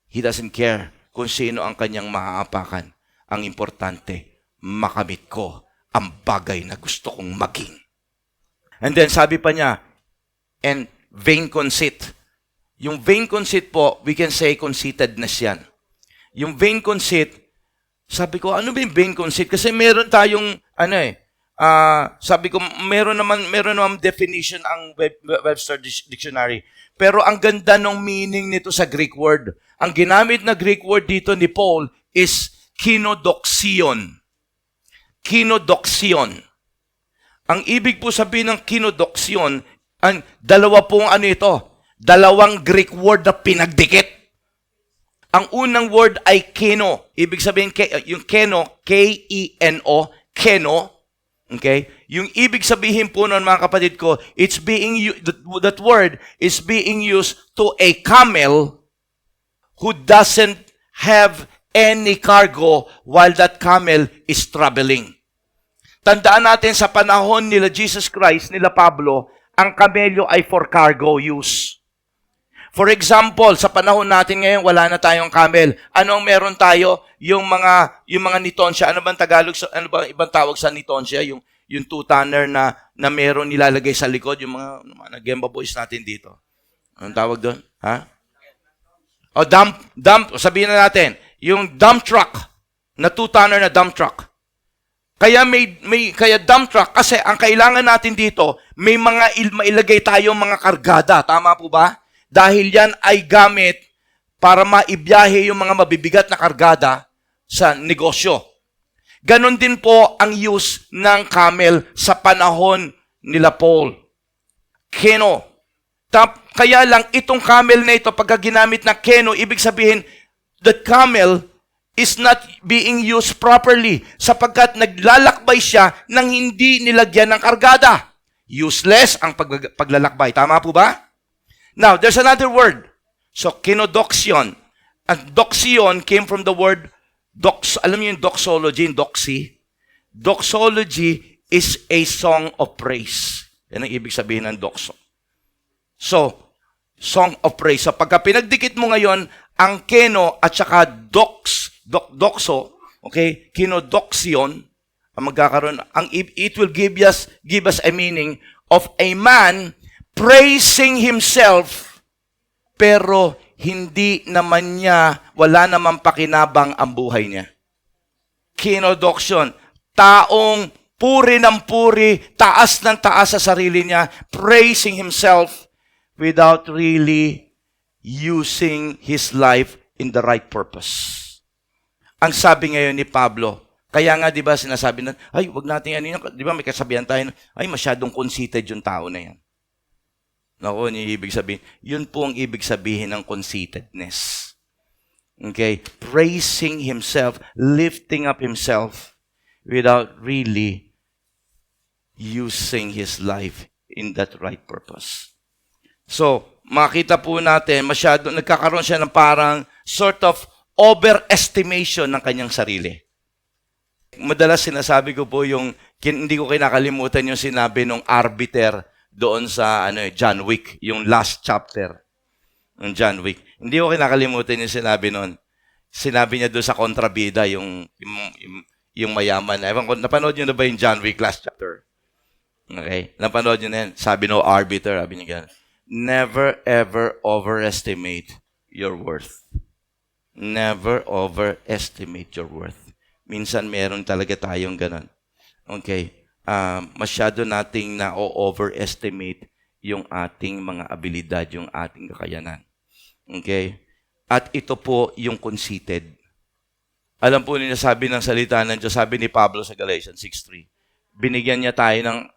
He doesn't care kung sino ang kanyang maaapakan. Ang importante, makamit ko ang bagay na gusto kong maging. And then sabi pa niya, and vain conceit. Yung vain conceit po, we can say conceitedness yan. Yung vain conceit, sabi ko, ano ba yung vain conceit? Kasi meron tayong, sabi ko, meron naman definition ang Webster Dictionary. Pero ang ganda ng meaning nito sa Greek word. Ang ginamit na Greek word dito ni Paul is kinodoxion. Kinodoxion. Ang ibig po sabihin ng kinodoxion, dalawang Greek word na pinagdikit. Ang unang word ay keno. Ibig sabihin, yung keno, K-E-N-O, keno. Okay? Yung ibig sabihin po nun, mga kapatid ko, that word is being used to a camel who doesn't have any cargo while that camel is traveling. Tandaan natin sa panahon nila Jesus Christ, nila Pablo, ang kamelyo ay for cargo use. For example, sa panahon natin ngayon, wala na tayong camel. Anong meron tayo? Yung mga nitonsya. Ano bang Tagalog? Ano ba ibang tawag sa nitonsya? Yung two-tonner na meron nilalagay sa likod. Yung mga Gemba boys natin dito. Anong tawag doon? Ha? O dump. Sabihin na natin, yung dump truck, na two-tonner na dump truck. Kaya dump truck kasi ang kailangan natin dito, may mga mailagay tayong mga kargada, tama po ba? Dahil yan ay gamit para maibiyahe yung mga mabibigat na kargada sa negosyo. Ganon din po ang use ng camel sa panahon nila Paul. Keno. Kaya lang itong camel na ito, pagka ginamit na keno, ibig sabihin that camel is not being used properly sapagkat naglalakbay siya nang hindi nilagyan ng kargada. Useless ang paglalakbay. Tama po ba? Now, there's another word. So, kinodoxion. Ang doxion came from the word alam niyo yung doxology, yung doxy? Doxology is a song of praise. Yan ang ibig sabihin ng doxo. So, song of praise. So, pagka pinagdikit mo ngayon, ang keno at saka doxo, okay, kinodoxion, ang magkakaroon, it will give us a meaning of a man praising himself, pero hindi naman niya, wala namang pakinabang ang buhay niya. Kinodoxion, taong puri ng puri, taas ng taas sa sarili niya, praising himself without really using his life in the right purpose. Ang sabi ngayon ni Pablo, kaya nga 'di ba sinasabi na, ay wag natin ano, 'di ba may kasabihan tayo, ay masyadong conceited yung tao na 'yan. Naku, ibig sabihin, yun po ang ibig sabihin ng conceitedness. Okay? Praising himself, lifting up himself without really using his life in that right purpose. So, makita po natin, nagkakaroon siya ng parang sort of overestimation ng kanyang sarili. Madalas sinasabi ko po hindi ko kinakalimutan yung sinabi ng arbiter doon sa John Wick, yung last chapter ng John Wick. Hindi ko kinakalimutan yung sinabi noon. Sinabi niya doon sa kontrabida, yung mayaman. Ewan ko, napanood niyo na ba yung John Wick last chapter? Okay? Napanood niyo na yan. Sabi no arbiter, sabi niya gano'n. Never ever overestimate your worth. Never overestimate your worth. Minsan meron talaga tayong gano'n. Okay? Masyado nating na-overestimate yung ating mga abilidad, yung ating kakayanan. Okay? At ito po yung conceited. Alam po niyo, sabi ng salita ng Diyos, sabi ni Pablo sa Galatians 6:3, binigyan niya tayo ng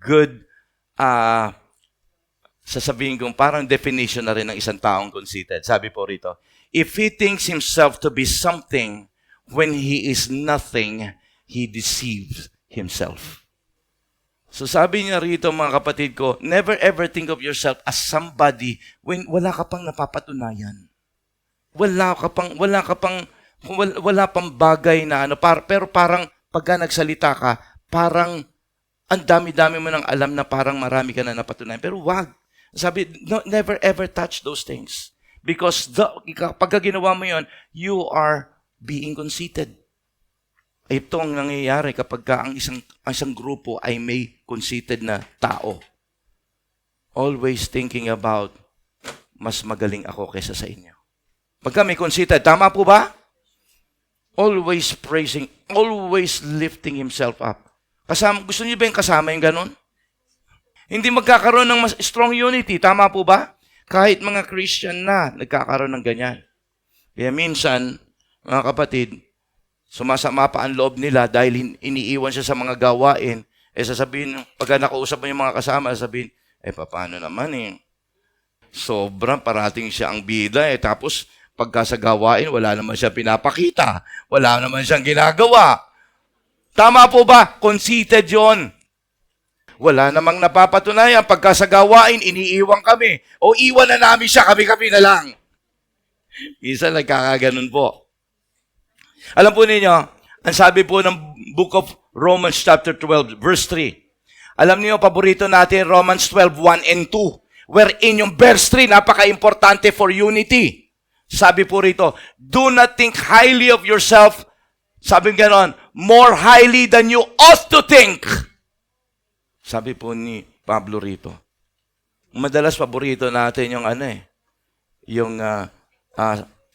good, sasabihin kong parang definition na rin ng isang taong conceited. Sabi po rito, if he thinks himself to be something when he is nothing, he deceives himself. So sabi niya rito, mga kapatid ko, never ever think of yourself as somebody when wala ka pang napapatunayan. Wala pang bagay na pero parang pagka nagsalita ka, parang ang dami-dami mo nang alam na parang marami ka na napatunayan. Pero wag. Sabi, never ever touch those things. Because pagka ginawa mo yon, you are being conceited. Ito ang nangyayari kapag ang isang grupo ay may conceited na tao. Always thinking about, mas magaling ako kaysa sa inyo. Pagka may conceited, tama po ba? Always praising, always lifting himself up. Gusto niyo ba yung kasama yung ganun? Hindi magkakaroon ng mas strong unity, tama po ba? Kahit mga Christian na, nagkakaroon ng ganyan. Kaya minsan, mga kapatid, sumasama pa ang loob nila dahil iniiwan siya sa mga gawain. Sasabihin, pagka nakausap mo yung mga kasama, sasabihin, paano naman sobrang parating siya ang bida tapos pagka sa gawain, wala naman siya pinapakita. Wala naman siyang ginagawa. Tama po ba? Conceited yon. Wala namang napapatunayan. Pagka sa gawain, iniiwan kami. O iwan na namin siya, kami-kami na lang. Isa nagkakaganon po. Alam po ninyo, ang sabi po ng Book of Romans chapter 12, verse 3. Alam niyo, paborito natin, Romans 12, 1 and 2. Wherein yung verse 3, napaka-importante for unity. Sabi po rito, do not think highly of yourself, sabi ganon, more highly than you ought to think. Sabi po ni Pablo rito. Madalas paborito natin yung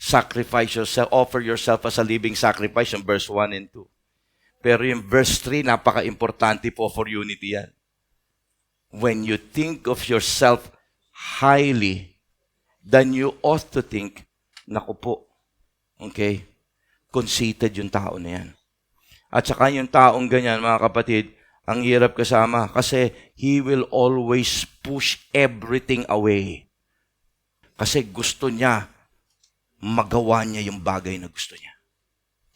sacrifice yourself, offer yourself as a living sacrifice, yung verse 1 and 2. Pero yung verse 3, napaka-importante po for unity yan. When you think of yourself highly, then you ought to think, naku po, okay, conceited yung tao na yan. At saka yung taong ganyan, mga kapatid, ang hirap kasama kasi he will always push everything away. Kasi gusto niya, magawa niya yung bagay na gusto niya.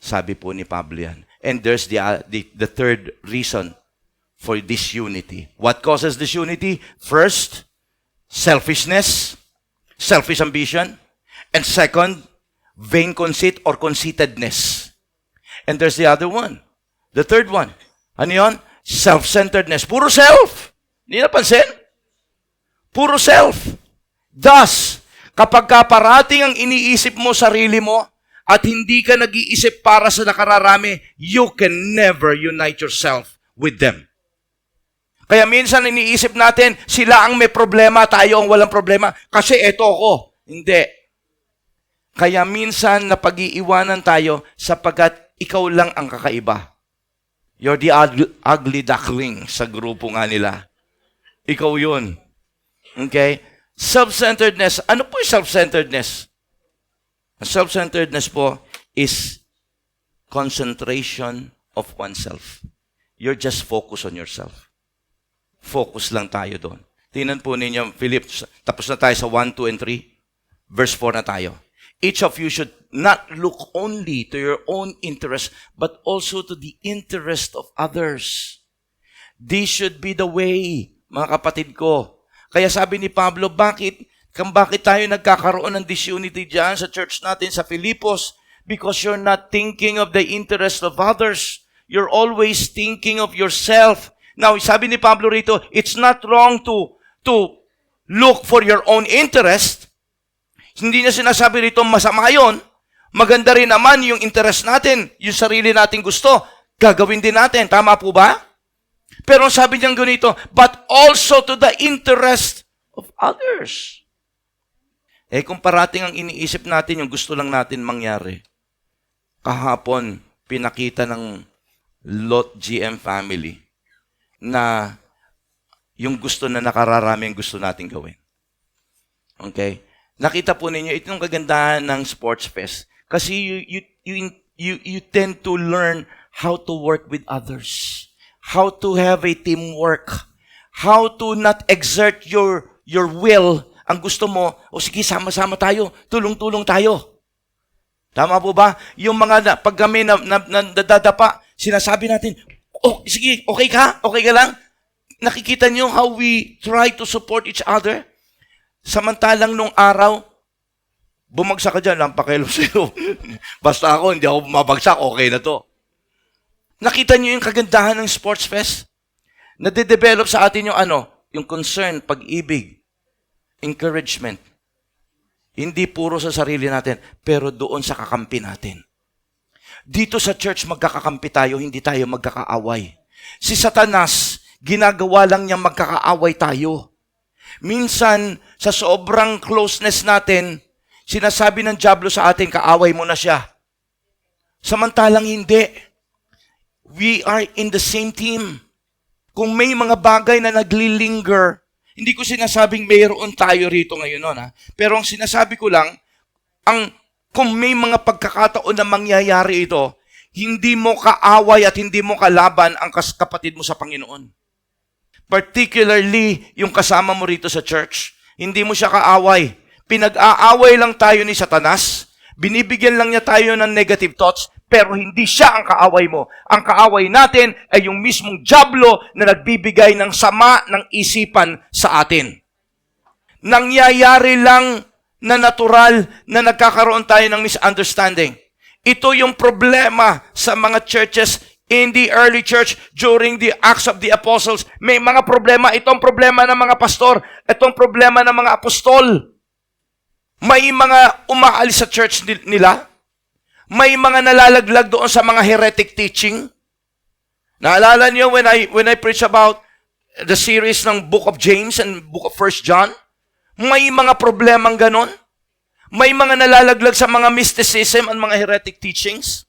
Sabi po ni Pablo yan. And there's the third reason for this unity. What causes this unity? First, selfishness, selfish ambition. And second, vain conceit or conceitedness. And there's the other one. The third one. Ano yun? Self-centeredness. Puro self. Hindi napansin? Puro self. Thus, kapag parating ang iniisip mo sarili mo at hindi ka nag-iisip para sa nakararami, you can never unite yourself with them. Kaya minsan iniisip natin, sila ang may problema, tayo ang walang problema. Kasi eto ako. Hindi. Kaya minsan napag-iiwanan tayo sapagkat ikaw lang ang kakaiba. You're the ugly duckling sa grupo nga nila. Ikaw yun. Okay? Self-centeredness. Ano po yung self-centeredness? Self-centeredness po is concentration of oneself. You're just focused on yourself. Focus lang tayo doon. Tingnan po ninyo, Philip, tapos na tayo sa 1, 2, and 3. Verse 4 na tayo. Each of you should not look only to your own interest, but also to the interest of others. This should be the way, mga kapatid ko. Kaya sabi ni Pablo, bakit tayo nagkakaroon ng disunity dyan sa church natin sa Filipos? Because you're not thinking of the interest of others. You're always thinking of yourself. Now, sabi ni Pablo rito, it's not wrong to look for your own interest. Hindi niya sinasabi rito masama yun. Maganda rin naman yung interest natin, yung sarili nating gusto. Gagawin din natin. Tama po ba? Pero sabi niyang ganito, but also to the interest of others. Kung parating ang iniisip natin, yung gusto lang natin mangyari. Kahapon, pinakita ng Lot GM family na yung gusto na nakararami ang gusto natin gawin. Okay? Nakita po ninyo, itong kagandahan ng Sports Fest. Kasi you tend to learn how to work with others. How to have a teamwork. How to not exert your will. Ang gusto mo, sige, sama-sama tayo. Tulong-tulong tayo. Tama po ba? Yung mga, pag kami nadadapa, sinasabi natin, sige, okay ka? Okay ka lang? Nakikita niyo how we try to support each other? Samantalang nung araw, bumagsak ka dyan, lang pakialam sa'yo. Basta ako, hindi ako bumabagsak, okay na to. Nakita niyo yung kagandahan ng Sports Fest? Nade-develop sa atin yung yung concern, pag-ibig, encouragement. Hindi puro sa sarili natin, pero doon sa kakampi natin. Dito sa church, magkakakampi tayo, hindi tayo magkakaaway. Si Satanas, ginagawa lang niya magkakaaway tayo. Minsan, sa sobrang closeness natin, sinasabi ng dyablo sa atin, kaaway mo na siya. Samantalang hindi. We are in the same team. Kung may mga bagay na naglilinger, hindi ko sinasabing mayroon tayo rito ngayon, pero ang sinasabi ko lang, kung may mga pagkakataon na mangyayari ito, hindi mo kaaway at hindi mo kalaban ang kapatid mo sa Panginoon. Particularly, yung kasama mo rito sa church. Hindi mo siya kaaway. Pinag-aaway lang tayo ni Satanas. Binibigyan lang niya tayo ng negative thoughts, pero hindi siya ang kaaway mo. Ang kaaway natin ay yung mismong dyablo na nagbibigay ng sama ng isipan sa atin. Nangyayari lang na natural na nagkakaroon tayo ng misunderstanding. Ito yung problema sa mga churches in the early church during the Acts of the Apostles. May mga problema. Itong problema ng mga pastor. Itong problema ng mga apostol. May mga umaalis sa church nila. May mga nalalaglag doon sa mga heretic teaching. Naalala niyo when I preach about the series ng Book of James and Book of 1 John? May mga problemang ganon. May mga nalalaglag sa mga mysticism and mga heretic teachings.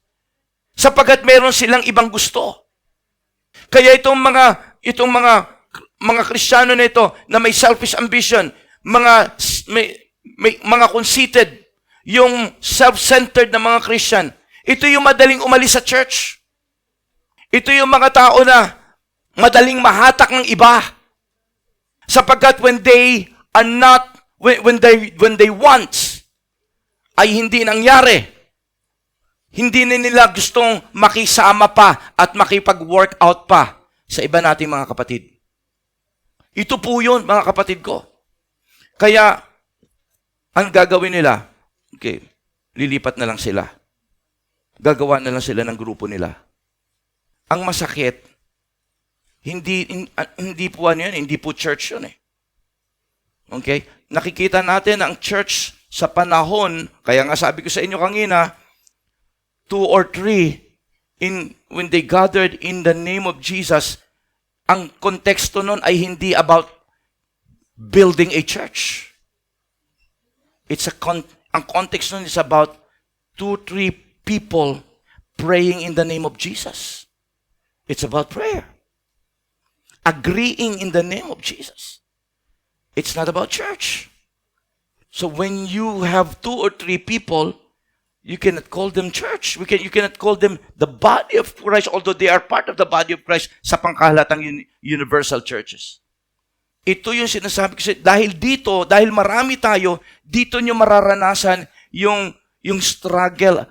Sapagkat meron silang ibang gusto. Kaya itong mga Kristiyano na ito na may selfish ambition, may mga conceited, yung self-centered na mga Christian, ito yung madaling umalis sa church. Ito yung mga tao na madaling mahatak ng iba. Sapagkat when they want ay hindi nangyari. Hindi na nila gustong makisama pa at makipag-workout pa sa iba nating mga kapatid. Ito po yun, mga kapatid ko. Kaya, ang gagawin nila, okay, lilipat na lang sila. Gagawa na lang sila ng grupo nila. Ang masakit, hindi po ano yun, hindi po church yun eh. Okay? Nakikita natin ang church sa panahon, kaya nga sabi ko sa inyo kanina, 2 or 3, when they gathered in the name of Jesus, ang konteksto nun ay hindi about building a church. Ang context nun is about 2-3 people praying in the name of Jesus. It's about prayer. Agreeing in the name of Jesus. It's not about church. So when you have 2 or 3 people, you cannot call them church. You cannot call them the body of Christ, although they are part of the body of Christ sa pangkahalatang universal churches. Ito yung sinasabi ko dahil marami tayo, dito nyo mararanasan yung struggle,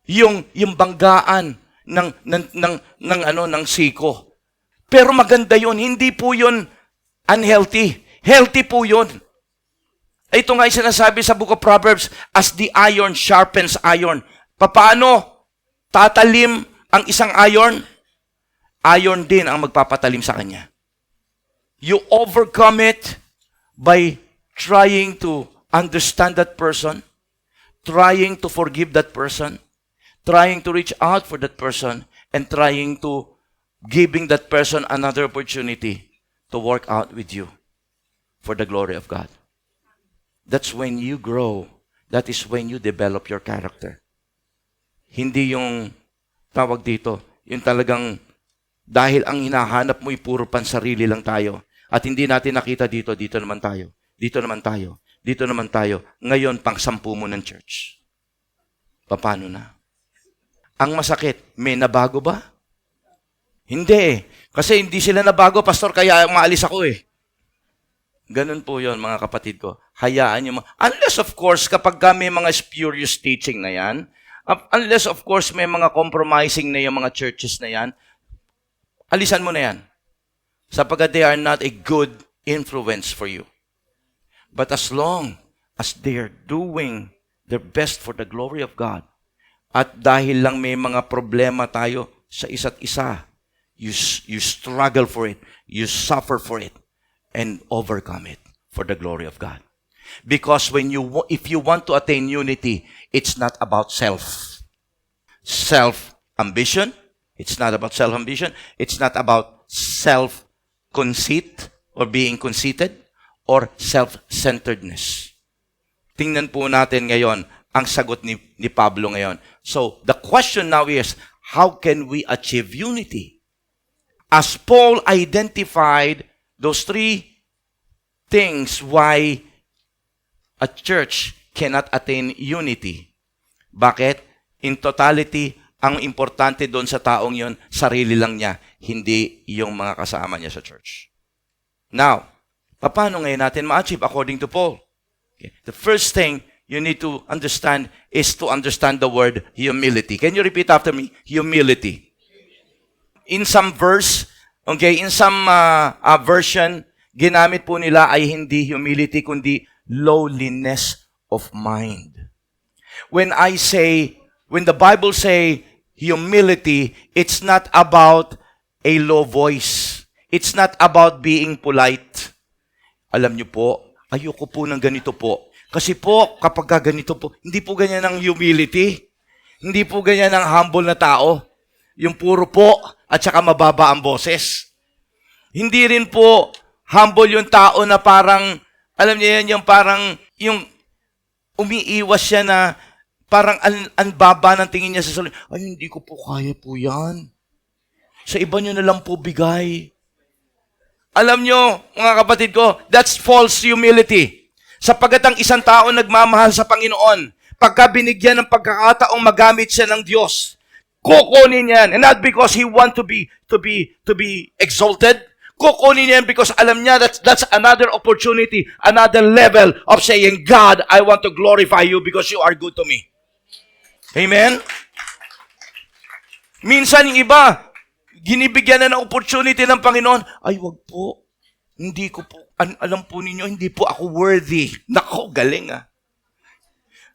yung banggaan ng siko. Pero maganda yun, hindi po yun unhealthy. Healthy po yun. Ito nga yung sinasabi sa Book of Proverbs, as the iron sharpens iron. Paano tatalim ang isang iron? Iron din ang magpapatalim sa kanya. You overcome it by trying to understand that person, trying to forgive that person, trying to reach out for that person, and trying to giving that person another opportunity to work out with you for the glory of God. That's when you grow. That is when you develop your character. Hindi yung tawag dito, yung talagang dahil ang hinahanap mo ay puro pansarili lang tayo at hindi natin nakita dito naman tayo, dito naman tayo, dito naman tayo. Ngayon, pang-10 mo ng church. Paano na? Ang masakit, may nabago ba? Hindi eh. Kasi hindi sila nabago, pastor, kaya maalis ako eh. Ganun po yon mga kapatid ko. Hayaan nyo. Unless of course, kapag may mga spurious teaching na yan, unless of course may mga compromising na yung mga churches na yan, alisan mo na yan. Sapagkat they are not a good influence for you. But as long as they are doing their best for the glory of God, at dahil lang may mga problema tayo sa isa't isa, you struggle for it, you suffer for it, and overcome it for the glory of God. Because if you want to attain unity, it's not about self-ambition. It's not about self-ambition. It's not about self-conceit or being conceited or self-centeredness. Tingnan po natin ngayon ang sagot ni Pablo ngayon. So, the question now is, how can we achieve unity? As Paul identified those 3 things why a church cannot attain unity. Bakit? In totality, ang importante doon sa taong yon, sarili lang niya, hindi yung mga kasama niya sa church. Now, paano ngayon natin ma-achieve according to Paul? Okay. The first thing you need to understand is to understand the word humility. Can you repeat after me? Humility. In some verse, okay, in some version, ginamit po nila ay hindi humility, kundi lowliness of mind. When the Bible say humility, it's not about a low voice. It's not about being polite. Alam niyo po, ayoko po ng ganito po. Kasi po, kapag ganito po, hindi po ganyan ang humility. Hindi po ganyan ang humble na tao. Yung puro po at saka mababa ang boses. Hindi rin po humble yung tao na parang, alam niyo yan, yung parang, yung umiiwas siya na Parang ang baba ng tingin niya sa sarili. Ay, hindi ko po kaya po yan. Sa iba nyo na lang po bigay. Alam nyo, mga kapatid ko, that's false humility. Sapagkat ang isang tao nagmamahal sa Panginoon, pagka binigyan ng pagkakataong magamit siya ng Diyos, kukunin yan. And not because he want to be exalted. Kukunin yan because alam niya that's another opportunity, another level of saying, God, I want to glorify you because you are good to me. Amen? Minsan yung iba, ginibigyan na ng opportunity ng Panginoon, ay wag po, hindi ko po, alam po ninyo, hindi po ako worthy. Nako, galing ah.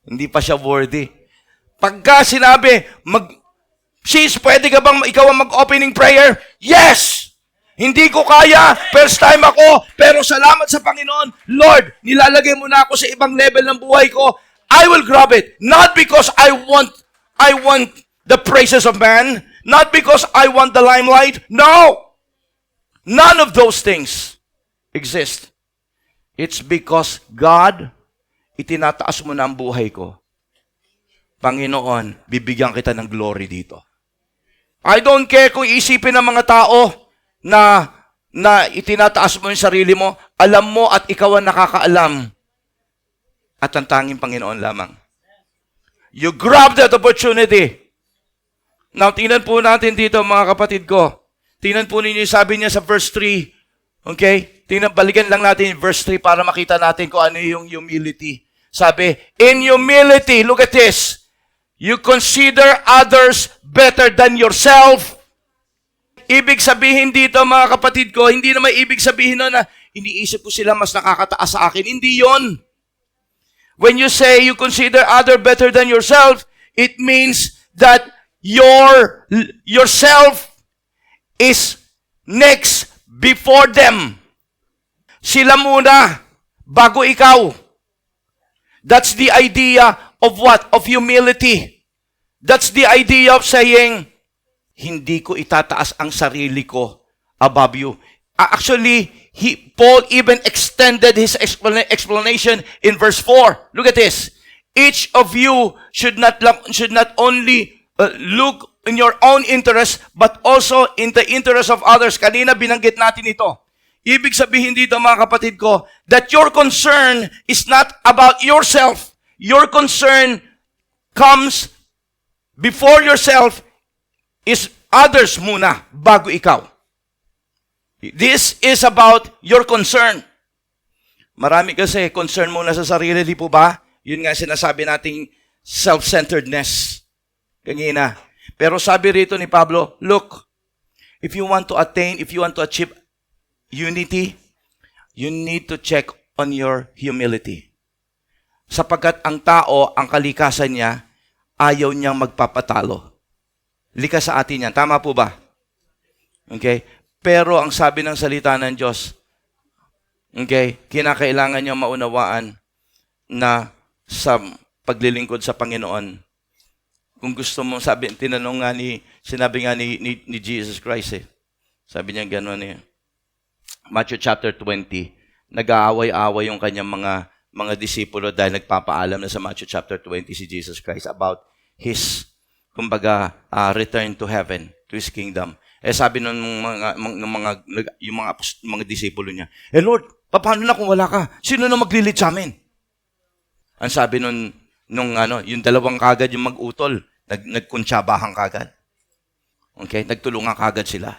Hindi pa siya worthy. Pagka sinabi, sis, pwede ka bang ikaw ang mag-opening prayer? Yes! Hindi ko kaya, first time ako, pero salamat sa Panginoon. Lord, nilalagay mo na ako sa ibang level ng buhay ko. I will grab it. Not because I want the praises of man. Not because I want the limelight. No! None of those things exist. It's because God, itinataas mo na ang buhay ko. Panginoon, bibigyan kita ng glory dito. I don't care kung isipin ng mga tao na itinataas mo yung sarili mo, alam mo at ikaw ang nakakaalam at ang tanging Panginoon lamang. You grab that opportunity. Now, tingnan po natin dito mga kapatid ko. Tingnan po ninyo yung sabi niya sa verse 3. Okay? Balikan lang natin yung verse 3 para makita natin kung ano yung humility. Sabi, in humility, look at this. You consider others better than yourself. Ibig sabihin dito, mga kapatid ko, hindi naman ibig sabihin na iniisip ko sila mas nakakataas sa akin. Hindi yon. When you say you consider other better than yourself, it means that yourself is next before them. Sila muna, bago ikaw. That's the idea of what? Of humility. That's the idea of saying, hindi ko itataas ang sarili ko above you. Actually, Paul even extended his explanation in verse 4. Look at this. Each of you should not only look in your own interest, but also in the interest of others. Kanina binanggit natin ito. Ibig sabihin dito, mga kapatid ko, that your concern is not about yourself. Your concern comes before yourself is others muna, bago ikaw. This is about your concern. Marami kasi concern muna sa sarili, di po ba? Yun nga sinasabi nating self-centeredness. Kanina. Pero sabi rito ni Pablo, look, if you want to achieve unity, you need to check on your humility. Sapagkat ang tao, ang kalikasan niya, ayaw niyang magpapatalo. Likas sa atin yan. Tama po ba? Okay? Pero ang sabi ng salita ng Diyos, okay, kinakailangan niyo maunawaan na sa paglilingkod sa Panginoon, kung gusto mo, sinabi nga ni Jesus Christ Sabi niya gano'n Matthew chapter 20, nag-aaway-away yung kanyang mga disipulo dahil nagpapaalam na sa Matthew chapter 20 si Jesus Christ about his return to heaven, to his kingdom. Sabi yung mga disipulo niya, Lord, paano na kung wala ka? Sino na maglilid sa amin? Ang sabi yung dalawang kagad yung mag-utol, nagkuntsabahan kagad. Okay? Nagtulungan kagad sila.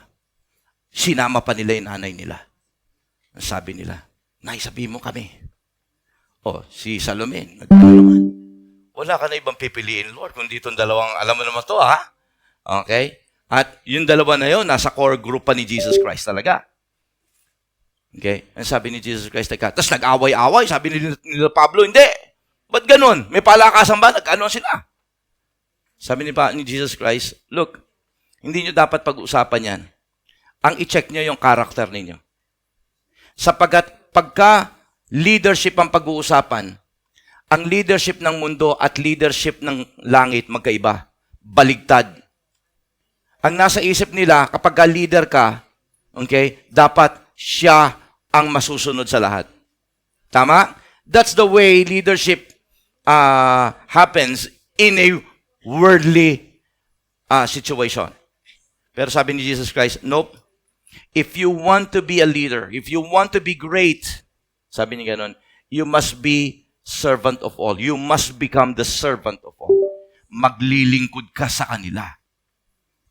Sinama pa nila yung nanay nila. Ang sabi nila, Nay, sabihin mo kami. Si Salome, nagtulungan. Wala ka na ibang pipiliin, Lord, kung dito dalawang, alam mo naman to, ha? Okay? At yung dalawa na yun, nasa core group pa ni Jesus Christ talaga. Okay? Ang sabi ni Jesus Christ, tapos nag-away-away, sabi ni Pablo, hindi. Ba't ganun? May palakasan ba? Nag-ano sila? Sabi ni Jesus Christ, look, hindi nyo dapat pag-usapan yan. Ang i-check nyo yung character ninyo. Sapagkat pagka leadership ang pag-uusapan, ang leadership ng mundo at leadership ng langit magkaiba. Baligtad. Ang nasa isip nila, kapag leader ka, okay, dapat siya ang masusunod sa lahat. Tama? That's the way leadership happens in a worldly situation. Pero sabi ni Jesus Christ, nope. If you want to be a leader, if you want to be great, sabi niya ganon, you must be servant of all. You must become the servant of all. Maglilingkod ka sa kanila.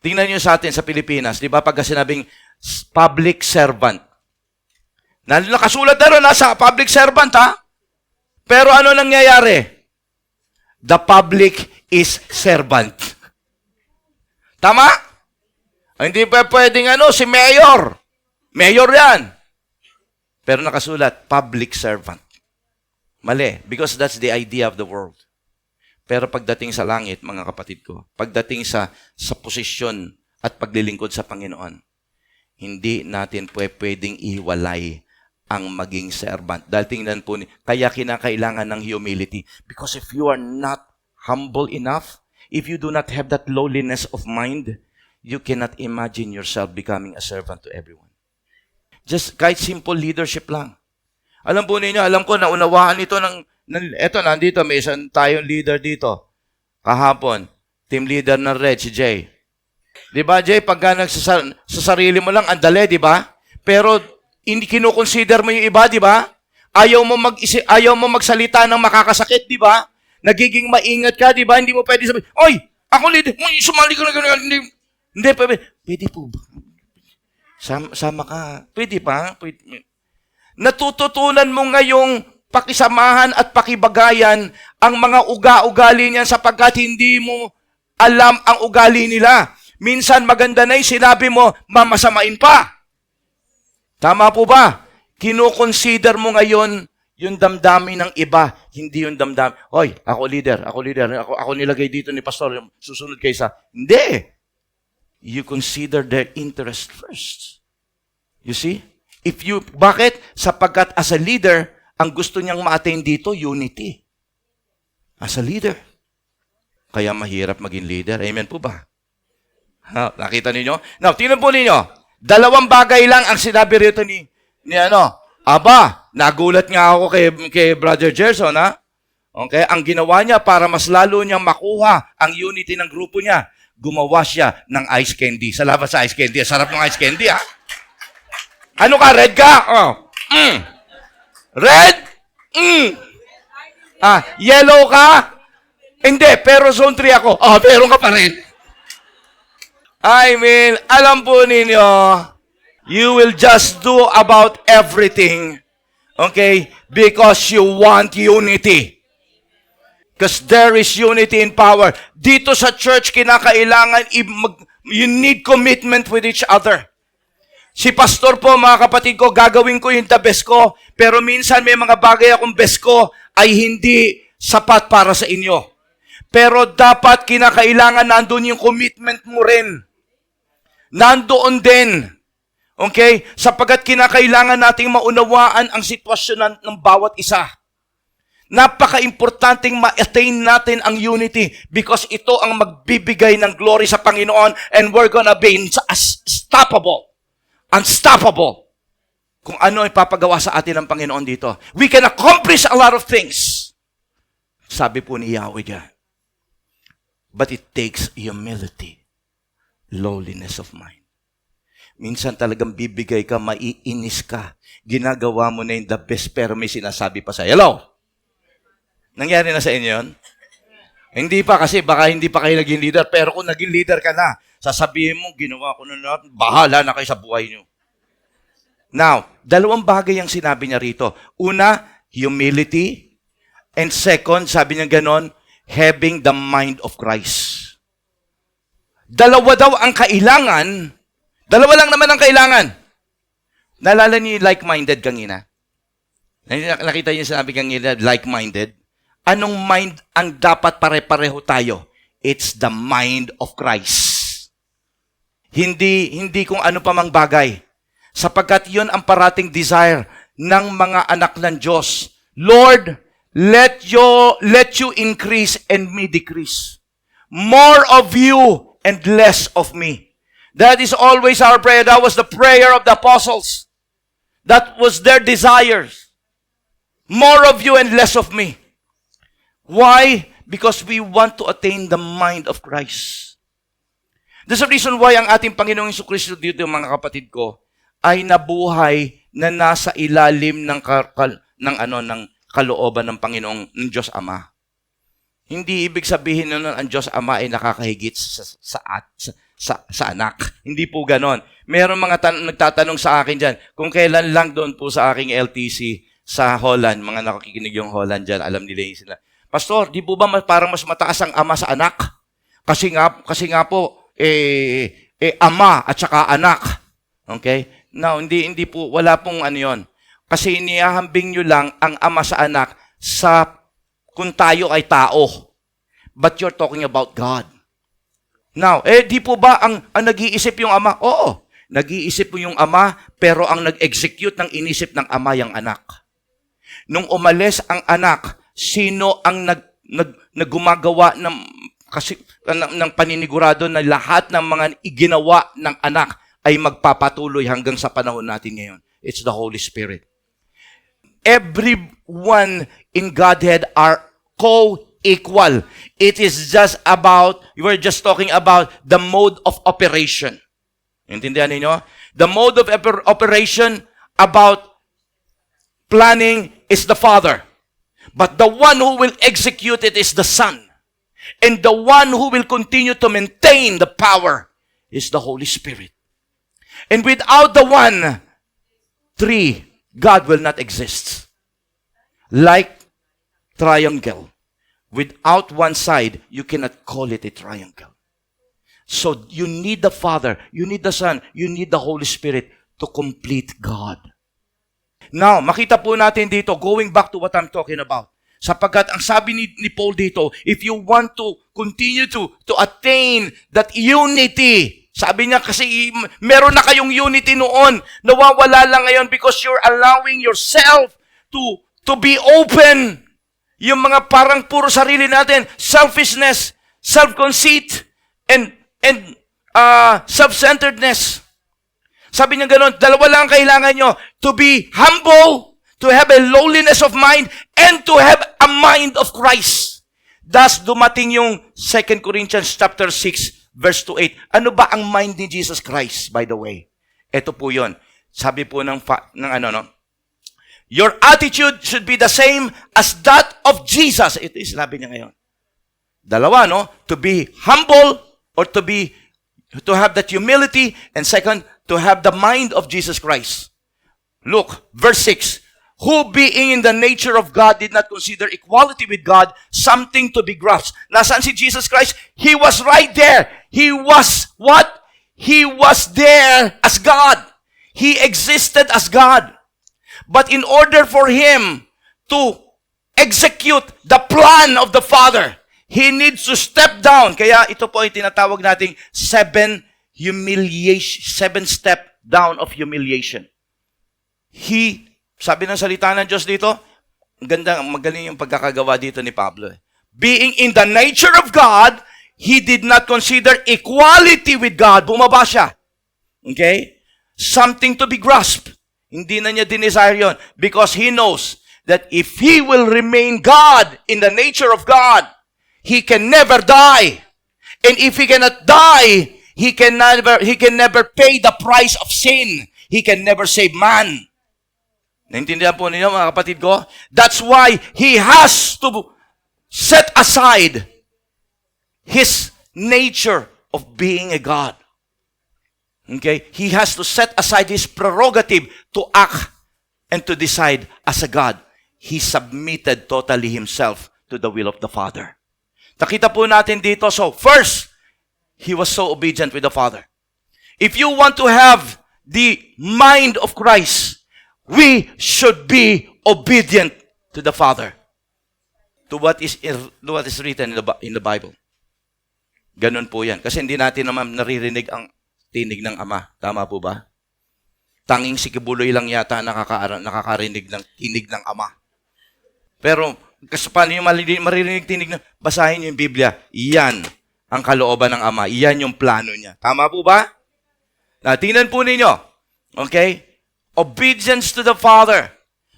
Tingnan niyo sa atin sa Pilipinas, di ba, pagka sinabing public servant. Nakasulat na rin nasa public servant, ha? Pero ano nangyayari? The public is servant. Tama? Hindi pa pwedeng si mayor. Mayor yan. Pero nakasulat, public servant. Mali, because that's the idea of the world. Pero pagdating sa langit, mga kapatid ko, pagdating sa posisyon at paglilingkod sa Panginoon, hindi natin pwedeng ihiwalay ang maging servant. Dahil tingnan po, kaya kinakailangan ng humility. Because if you are not humble enough, if you do not have that lowliness of mind, you cannot imagine yourself becoming a servant to everyone. Just kahit simple leadership lang. Alam po ninyo, alam ko, naunawaan ito eto, nandito, may isang tayong leader dito. Kahapon, team leader ng Red, si Jay. Di ba, Jay, pagka sa sarili mo lang, andali, di ba? Pero, hindi kinukonsider mo yung iba, di ba? Ayaw mo magsalita ng makakasakit, di ba? Nagiging maingat ka, di ba? Hindi mo pwede sabihin, oy, ako leader, sumali ka na gano'n. Hindi, pwede po ba? Sama ka. Pwede pa? Pwede. Natututunan mo ngayong pakisamahan at pakibagayan ang mga ugali niyan sapagkat hindi mo alam ang ugali nila. Minsan maganda na yung sinabi mo, mamasamain pa. Tama po ba? Kino-consider mo ngayon yung damdamin ng iba, hindi yung damdamin. Hoy, ako leader. Ako nilagay dito ni pastor, susunod kayo sa... Hindi. You consider their interest first. You see? Bakit? Sapagkat as a leader, ang gusto niyang ma-attain dito, unity. As a leader. Kaya mahirap maging leader. Amen po ba? Nakita ninyo? Now, tingnan po ninyo. 2 bagay lang ang sinabi rito ni Aba, nagulat nga ako kay Brother Gerson, ha? Okay? Ang ginawa niya para mas lalo niyang makuha ang unity ng grupo niya, gumawa siya ng ice candy. Salamat sa ice candy. Sarap ng ice candy, ha? Ano ka? Red ka? Red? Yellow ka? Hindi, pero zone 3 ako. Pero ka pa rin. I mean, alam po ninyo, you will just do about everything, okay, because you want unity. Because there is unity in power. Dito sa church, kinakailangan, you need commitment with each other. Si pastor po, mga kapatid ko, gagawin ko yung the best ko, pero minsan may mga bagay akong best ko ay hindi sapat para sa inyo. Pero dapat kinakailangan nandun yung commitment mo rin. Nandoon din. Okay? Sapagkat kinakailangan nating maunawaan ang sitwasyon ng bawat isa. Napaka-importanting ma-attain natin ang unity because ito ang magbibigay ng glory sa Panginoon and we're gonna be unstoppable. Unstoppable. Kung ano ipapagawa sa atin ng Panginoon dito. We can accomplish a lot of things. Sabi po ni Yahweh dyan. But it takes humility. Lowliness of mind. Minsan talagang bibigay ka, maiinis ka. Ginagawa mo na yung the best pero may sinasabi pa sa hello. Nangyari na sa inyo yun? Hindi pa kasi baka hindi pa kayo naging leader pero kung naging leader ka na, sasabihin mo, ginawa ko na lahat, bahala na kayo sa buhay nyo. Now, 2 bagay ang sinabi niya rito. Una, humility. And second, sabi niya ganon, having the mind of Christ. 2 daw ang kailangan. 2 lang naman ang kailangan. Naalala niyo like-minded kanina? Nakita niyo sinabi kanina, like-minded? Anong mind ang dapat pare-pareho tayo? It's the mind of Christ. Hindi kung ano pa mang bagay. Sapagkat yun ang parating desire ng mga anak ng Diyos. Lord, let you increase and me decrease. More of you and less of me. That is always our prayer. That was the prayer of the apostles. That was their desires. More of you and less of me. Why? Because we want to attain the mind of Christ. There's a reason why ang ating Panginoong Jesucristo dito, mga kapatid ko, ay nabuhay na nasa ilalim ng kalooban ng Panginoong ng Diyos Ama. Hindi ibig sabihin nun ang Diyos Ama ay nakakahigit sa anak. Hindi po ganon. Meron mga nagtatanong sa akin dyan, kung kailan lang doon po sa aking LTC sa Holland, mga nakikinig yung Holland dyan, alam nila yung sila. Pastor, di po ba parang mas mataas ang ama sa anak? Kasi nga po, ama at saka anak. Okay? No, hindi po, wala pong ano yun. Kasi inihahambing nyo lang ang ama sa anak sa kung tayo ay tao. But you're talking about God. Now, di po ba ang nag-iisip yung ama? Oo, nag-iisip po yung ama, pero ang nag-execute ng inisip ng ama yung anak. Nung umalis ang anak, sino ang naggumagawa ng paninigurado na lahat ng mga iginawa ng anak ay magpapatuloy hanggang sa panahon natin ngayon? It's the Holy Spirit. Everyone in Godhead are co-equal. It is just about, we're just talking about the mode of operation. Intindihan niyo? The mode of operation about planning is the Father. But the one who will execute it is the Son. And the one who will continue to maintain the power is the Holy Spirit. And without the one, three, God will not exist. Like triangle. Without one side, you cannot call it a triangle. So you need the Father, you need the Son, you need the Holy Spirit to complete God. Now, makita po natin dito, going back to what I'm talking about. Sapagkat ang sabi ni Paul dito, if you want to continue to attain that unity, sabi niya kasi meron na kayong unity noon, nawawala lang ngayon because you're allowing yourself to be open. Yung mga parang puro sarili natin, selfishness, self-conceit, and self-centeredness. Sabi niya gano'n, dalawa lang ang kailangan nyo, to be humble, to have a lowliness of mind, and to have a mind of Christ. Thus, dumating yung 2 Corinthians chapter 6, verse 2-8. Ano ba ang mind ni Jesus Christ, by the way? Ito po yun. Sabi po your attitude should be the same as that of Jesus. Ito is sabi niya ngayon. Dalawa, no? To be humble, or to have that humility, and second, to have the mind of Jesus Christ. Look, verse 6. Who being in the nature of God did not consider equality with God something to be grasped. Nasaan si Jesus Christ? He was right there. He was what? He was there as God. He existed as God. But in order for Him to execute the plan of the Father, He needs to step down. Kaya ito po ay tinatawag nating 7 step down of humiliation. Sabi ng salita ng Diyos dito, magaling yung pagkakagawa dito ni Pablo. Being in the nature of God, He did not consider equality with God. Bumaba siya. Okay? Something to be grasped. Hindi na niya dinesire yun. Because He knows that if He will remain God in the nature of God, He can never die. And if He cannot die, He can never pay the price of sin. He can never save man. Naintindihan po ninyo, mga kapatid ko? That's why He has to set aside His nature of being a God. Okay? He has to set aside His prerogative to act and to decide as a God. He submitted totally Himself to the will of the Father. Nakita po natin dito, so first, He was so obedient with the Father. If you want to have the mind of Christ, we should be obedient to the Father. To what is written in the Bible. Ganun po yan. Kasi hindi natin naman naririnig ang tinig ng Ama. Tama po ba? Tanging si Kibuloy lang yata nakakarinig ng tinig ng Ama. Pero, kasi paano yung maririnig tinig na, basahin niyo yung Biblia. Iyan ang kalooban ng Ama. Iyan yung plano niya. Tama po ba? Tingnan po ninyo. Okay? Obedience to the Father.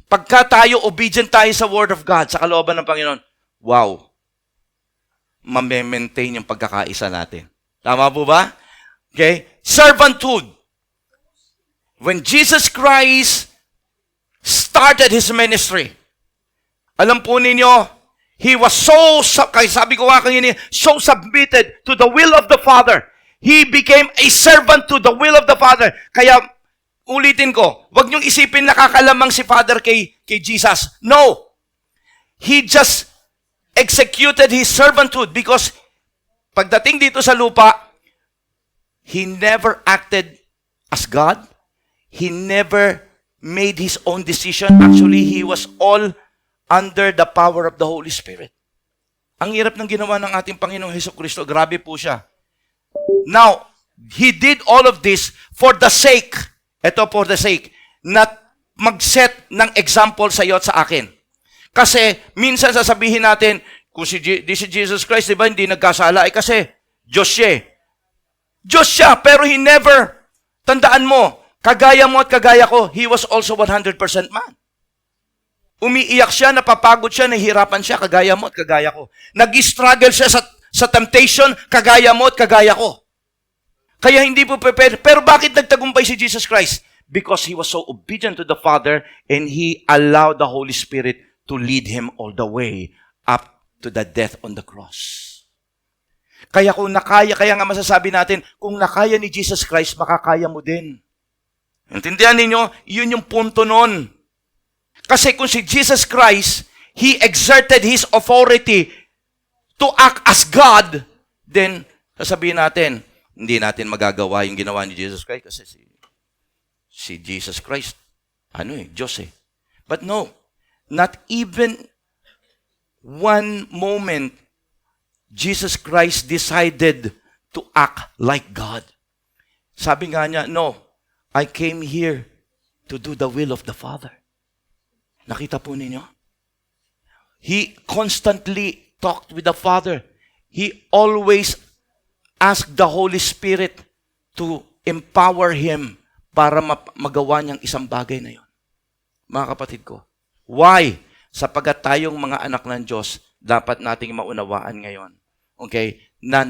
Pagka tayo obedient tayo sa Word of God, sa kalooban ng Panginoon, wow. ma-maintain yung pagkakaisa natin. Tama po ba? Okay? Servanthood. When Jesus Christ started His ministry, alam po ninyo, He was kaya sabi ko nga kanina, so submitted to the will of the Father. He became a servant to the will of the Father. Kaya, ulitin ko, wag niyong isipin nakakalamang si Father kay Jesus. No! He just executed His servanthood because pagdating dito sa lupa, He never acted as God. He never made His own decision. Actually, He was all under the power of the Holy Spirit. Ang hirap ng ginawa ng ating Panginoong Hesukristo. Grabe po siya. Now, He did all of this for the sake, for the sake, na mag-set ng example sa iyo at sa akin. Kasi, minsan sasabihin natin, kung si Jesus Christ, di ba, hindi nagkasala, kasi Diyos siya. Diyos siya, pero He never, tandaan mo, kagaya mo at kagaya ko, He was also 100% man. Umiiyak siya, napapagod siya, nahihirapan siya, kagaya mo at kagaya ko. Nag-struggle siya sa temptation, kagaya mo at kagaya ko. Kaya hindi po prepare. Pero bakit nagtagumpay si Jesus Christ? Because He was so obedient to the Father and He allowed the Holy Spirit to lead Him all the way up to the death on the cross. Kaya kaya nga masasabi natin, kung nakaya ni Jesus Christ, makakaya mo din. Intindihan ninyo? Yun yung punto nun. Kasi kung si Jesus Christ, He exerted His authority to act as God, then sasabihin natin, hindi natin magagawa yung ginawa ni Jesus Christ kasi si Jesus Christ, Diyos eh. But no, not even one moment, Jesus Christ decided to act like God. Sabi nga niya, no, I came here to do the will of the Father. Nakita po ninyo? He constantly talked with the Father. He always asked the Holy Spirit to empower Him para magawa niyang isang bagay na yon. Mga kapatid ko, why? Sapagat tayong mga anak ng Diyos, dapat nating maunawaan ngayon. Okay?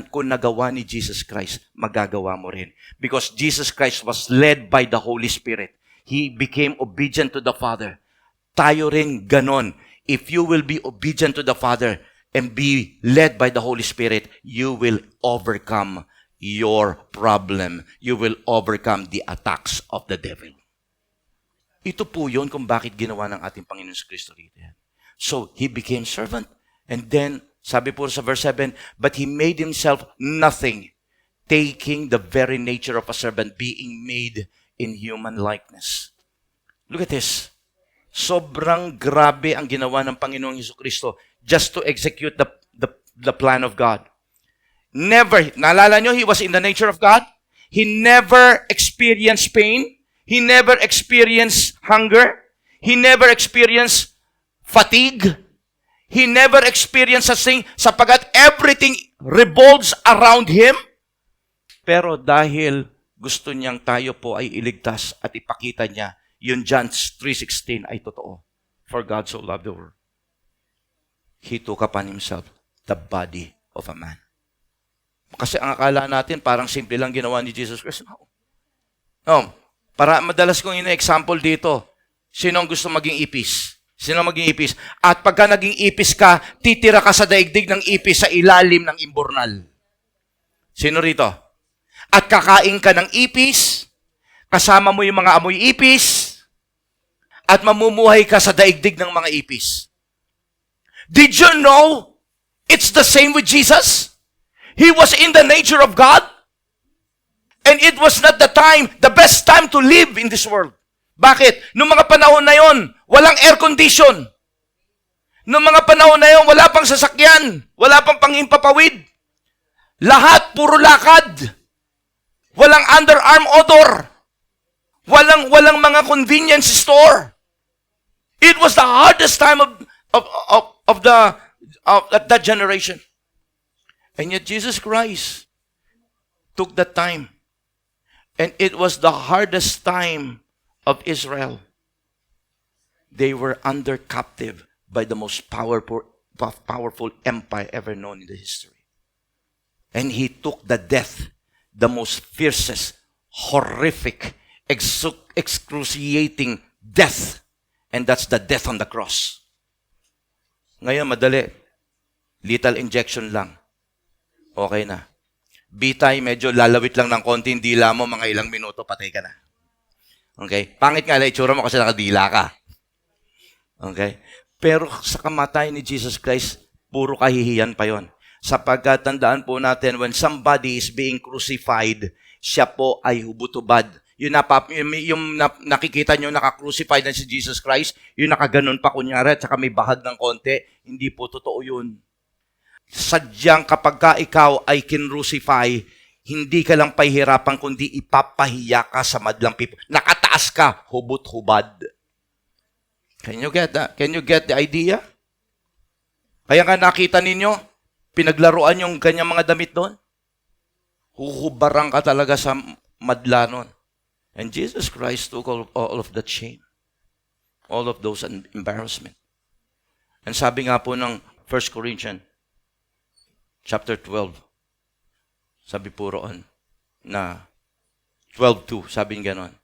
Kung nagawa ni Jesus Christ, magagawa mo rin. Because Jesus Christ was led by the Holy Spirit. He became obedient to the Father. Tayo rin ganon. If you will be obedient to the Father and be led by the Holy Spirit, you will overcome your problem. You will overcome the attacks of the devil. Ito po yun kung bakit ginawa ng ating Panginoon Kristo rito. So, He became servant. And then, sabi po sa verse 7, but He made Himself nothing, taking the very nature of a servant, being made in human likeness. Look at this. Sobrang grabe ang ginawa ng Panginoong Hesukristo just to execute the plan of God. Never, naalala nyo, He was in the nature of God. He never experienced pain. He never experienced hunger. He never experienced fatigue. He never experienced such thing sapagat everything revolves around Him. Pero dahil gusto niyang tayo po ay iligtas at ipakita niya, yun John 3:16 ay totoo. For God so loved the world, He took upon Himself the body of a man. Kasi ang akala natin, parang simple lang ginawa ni Jesus Christ. No. Para madalas kong ina-example dito, sino ang gusto maging ipis? Sino maging ipis? At pagka naging ipis ka, titira ka sa daigdig ng ipis sa ilalim ng imbornal. Sino rito? At kakain ka ng ipis, kasama mo yung mga amoy ipis, at mamumuhay ka sa daigdig ng mga ipis. Did you know it's the same with Jesus? He was in the nature of God. And it was not the best time to live in this world. Bakit? Noong mga panahon na yon, walang air condition. Noong mga panahon na yon, wala pang sasakyan. Wala pang panghimpapawid. Lahat, puro lakad. Walang underarm odor. Walang mga convenience store. It was the hardest time of that generation. And yet Jesus Christ took that time. And it was the hardest time of Israel. They were under captive by the most powerful empire ever known in the history. And He took the death, the most fiercest, horrific, excruciating death. And that's the death on the cross. Ngayon, madali. Lethal injection lang. Okay na. Bitay, medyo lalawit lang ng konti, dila mo, mga ilang minuto, patay ka na. Okay? Pangit nga lang itsura mo kasi nakadila ka. Okay? Pero sa kamatay ni Jesus Christ, puro kahihiyan pa yon. Sapagkat tandaan po natin, when somebody is being crucified, siya po ay hubot-hubad. Yung nakikita nyo, naka-crucified na si Jesus Christ, yung nakaganon pa kunyari, at saka may bahag ng konti, hindi po totoo yun. Sadyang kapag ka ikaw ay kinrucify, hindi ka lang pahihirapan, kundi ipapahiya ka sa madlang people. Nakataas ka, hubot-hubad. Can you get that? Can you get the idea? Kaya nga nakita ninyo, pinaglaruan yung kanyang mga damit doon. Huhubarang ka talaga sa madla nun. And Jesus Christ took all of that shame. All of those embarrassment. And sabi nga po ng 1 Corinthians, chapter 12, sabi po roon, na 12:2, sabi niya ganon.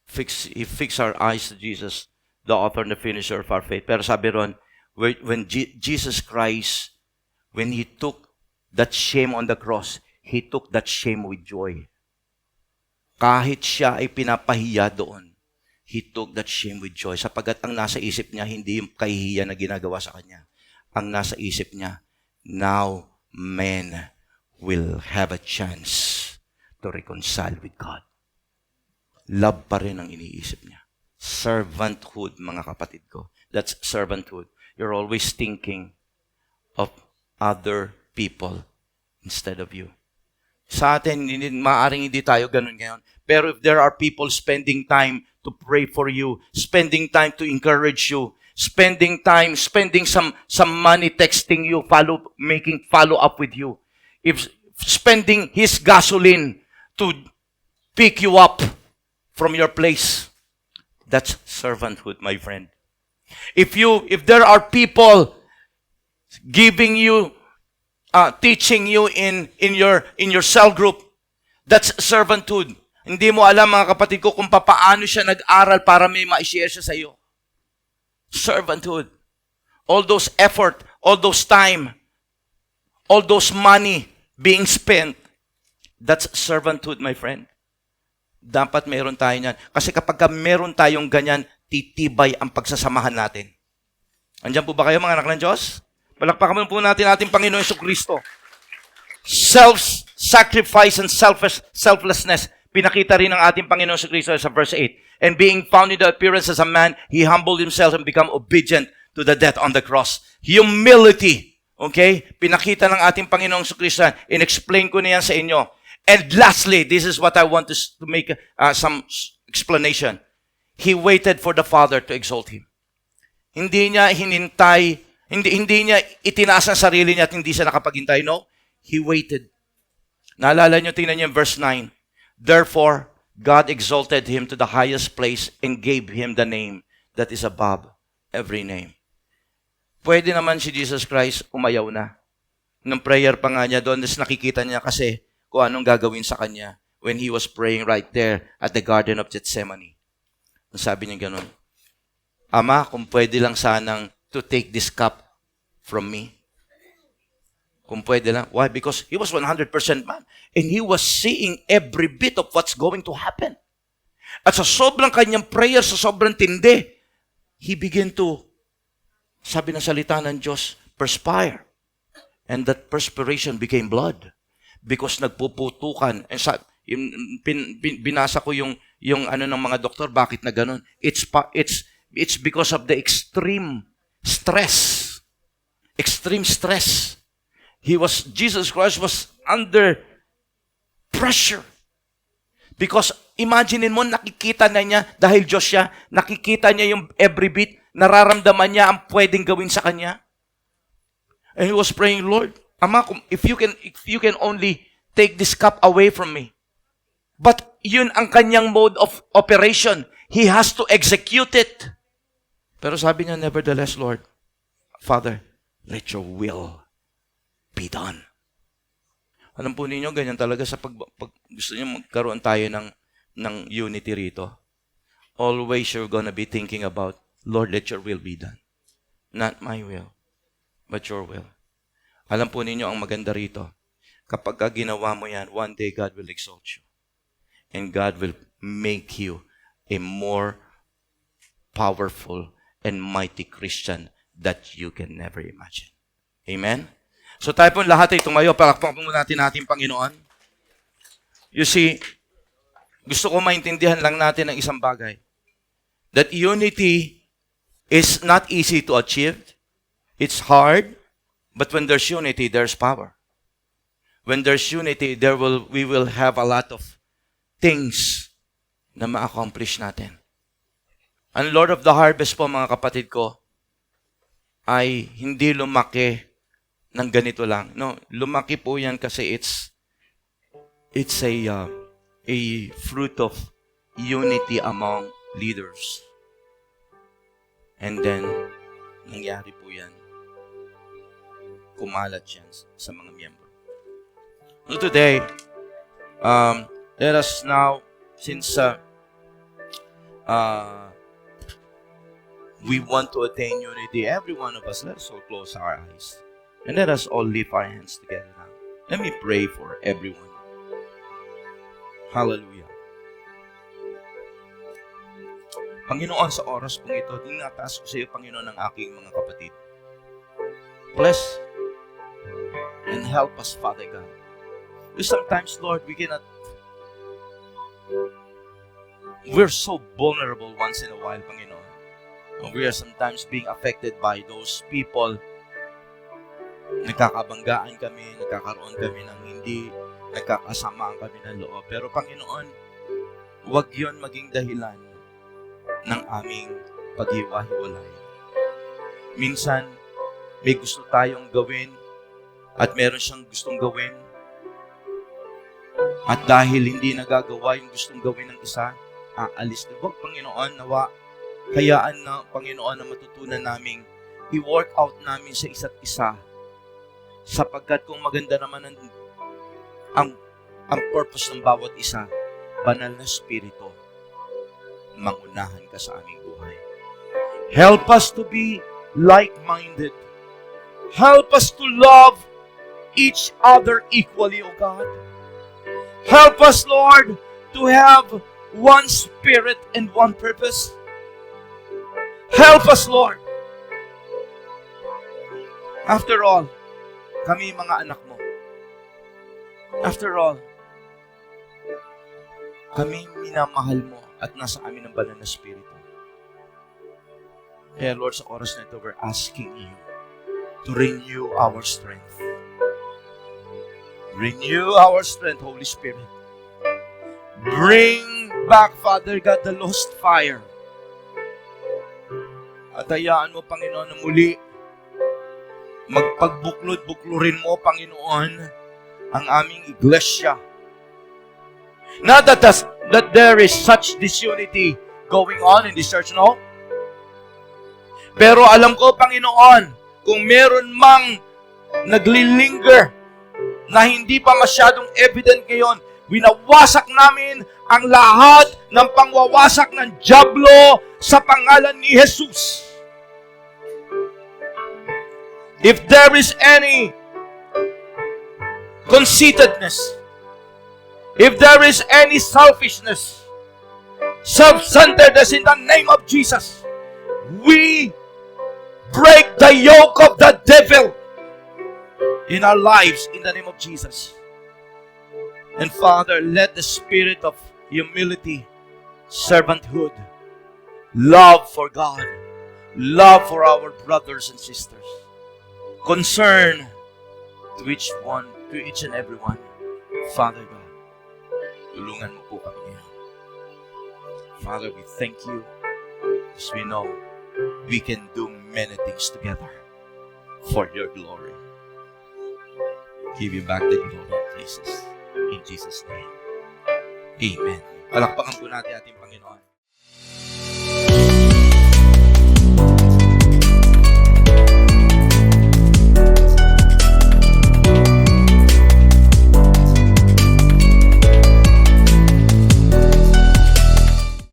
Fix our eyes to Jesus, the author and the finisher of our faith. Pero sabi roon, when Jesus Christ, when He took that shame on the cross, He took that shame with joy. Kahit siya ay pinapahiya doon, He took that shame with joy. Sapagat ang nasa isip niya, hindi yung kahihiyan na ginagawa sa kanya. Ang nasa isip niya, now men will have a chance to reconcile with God. Love pa rin ang iniisip niya. Servanthood, mga kapatid ko. That's servanthood. You're always thinking of other people instead of you. Sa atin, maaaring hindi tayo ganun ngayon. Pero if there are people spending time to pray for you, spending time to encourage you, spending some money texting you, making follow up with you, if spending his gasoline to pick you up from your place, that's servanthood, my friend. If there are people giving you, teaching you in your cell group, that's servanthood. Hindi mo alam, mga kapatid ko, kung paano siya nag-aral para may ma-share siya sa iyo. Servanthood. All those effort, all those time, all those money being spent, that's servanthood, my friend. Dapat meron tayo niyan. Kasi kapag meron tayong ganyan, titibay ang pagsasamahan natin. Andiyan po ba kayo, mga anak ng Diyos? Palakpakan po natin ating Panginoon Jesucristo. Self-sacrifice and selflessness. Pinakita rin ng ating Panginoon Jesucristo sa verse 8. And being found in the appearance as a man, He humbled Himself and became obedient to the death on the cross. Humility. Okay? Pinakita ng ating Panginoon Jesucristo. In-explain ko na yan sa inyo. And lastly, this is what I want to make some explanation. He waited for the Father to exalt Him. Hindi niya hinintay, hindi niya itinaas ang sarili niya at hindi siya nakapaghintay. No, He waited. Naalala niyo, tingnan niyo verse 9. Therefore, God exalted Him to the highest place and gave Him the name that is above every name. Pwede naman si Jesus Christ umayaw na. Nung prayer pa nga niya doon, nakikita niya kasi kung anong gagawin sa kanya when He was praying right there at the Garden of Gethsemane. Sabi niya ganun, Ama, kung pwede lang sanang to take this cup from me. Kung pwede lang. Why? Because He was 100% man. And He was seeing every bit of what's going to happen. At sa sobrang kanyang prayer, sa sobrang tindi, He began to, sabi ng salita ng Diyos, perspire. And that perspiration became blood. Because nagpuputukan. And binasa ko yung ano ng mga doktor, bakit na ganun? It's because of the extreme stress. Extreme stress. Jesus Christ was under pressure. Because imagine mo, nakikita na niya, dahil Diyos siya, nakikita niya yung every bit, nararamdaman niya ang pwedeng gawin sa kanya. And He was praying, Lord, Ama, if you can only take this cup away from me. But yun ang kanyang mode of operation. He has to execute it. Pero sabi niya, nevertheless, Lord, Father, let your will be done. Alam po ninyo, ganyan talaga sa pag gusto niyo magkaroon tayo ng unity rito. Always you're gonna be thinking about, Lord, let your will be done. Not my will, but your will. Alam po ninyo, ang maganda rito, kapag ginawa mo yan, one day God will exalt you. And God will make you a more powerful and mighty Christian that you can never imagine. Amen? So tayo po lahat ay tumayo, palakpakan po natin ating Panginoon. You see, gusto ko maintindihan lang natin ang isang bagay. That unity is not easy to achieve. It's hard, but when there's unity, there's power. When there's unity, we will have a lot of things na ma-accomplish natin. Ang Lord of the Harvest po, mga kapatid ko, ay hindi lumaki ng ganito lang. No, lumaki po yan kasi it's a fruit of unity among leaders. And then, nangyari po yan. Kumalat yan sa mga miyembro. So today, let us now, since we want to attain unity, every one of us, let us all close our eyes. And let us all lift our hands together now. Let me pray for everyone. Hallelujah. Panginoon, sa oras pong ito, tinataas ko sa iyo, Panginoon, ang aking mga kapatid. Bless and help us, Father God. Because sometimes, Lord, we're so vulnerable once in a while, Panginoon. We are sometimes being affected by those people. Nagkakabanggaan kami, nagkakaroon kami ng hindi, nagkakasamaan kami ng loob. Pero Panginoon, huwag yon maging dahilan ng aming paghiwa-hiwalay. Minsan, may gusto tayong gawin at meron siyang gustong gawin. At dahil hindi nagagawa yung gustong gawin ng isa, aalis na. Huwag, Panginoon, nawa, hayaan na, Panginoon, na matutunan naming i-work out namin sa isa't isa. Sapagkat kung maganda naman ang purpose ng bawat isa, banal na spirito, mangunahan ka sa aming buhay. Help us to be like-minded. Help us to love each other equally, O God. Help us, Lord, to have one spirit and one purpose. Help us, Lord. After all, kami mga anak mo. After all, kami minamahal mo at nasa amin ang banal na spirito. Kaya Lord, sa oras na ito, we're asking you to renew our strength. Renew our strength, Holy Spirit. Bring back, Father God, the lost fire. At hayaan mo, Panginoon, na muli magpagbuklod-buklurin mo, Panginoon, ang aming iglesia. Not that there is such disunity going on in this church, no? Pero alam ko, Panginoon, kung meron mang naglilinger na hindi pa masyadong evident ngayon, winawasak namin ang lahat ng pangwawasak ng dyablo sa pangalan ni Jesus. If there is any conceitedness, if there is any selfishness, self-centeredness in the name of Jesus, we break the yoke of the devil in our lives in the name of Jesus. And Father, let the spirit of humility, servanthood, love for God, love for our brothers and sisters, concern to each and every one, Father God, tulungan mo po kami ngayon. Father, we thank you because we know we can do many things together for your glory. Give you back the glory and praises. In Jesus' name. Amen. Palakpakan po natin ating Panginoon.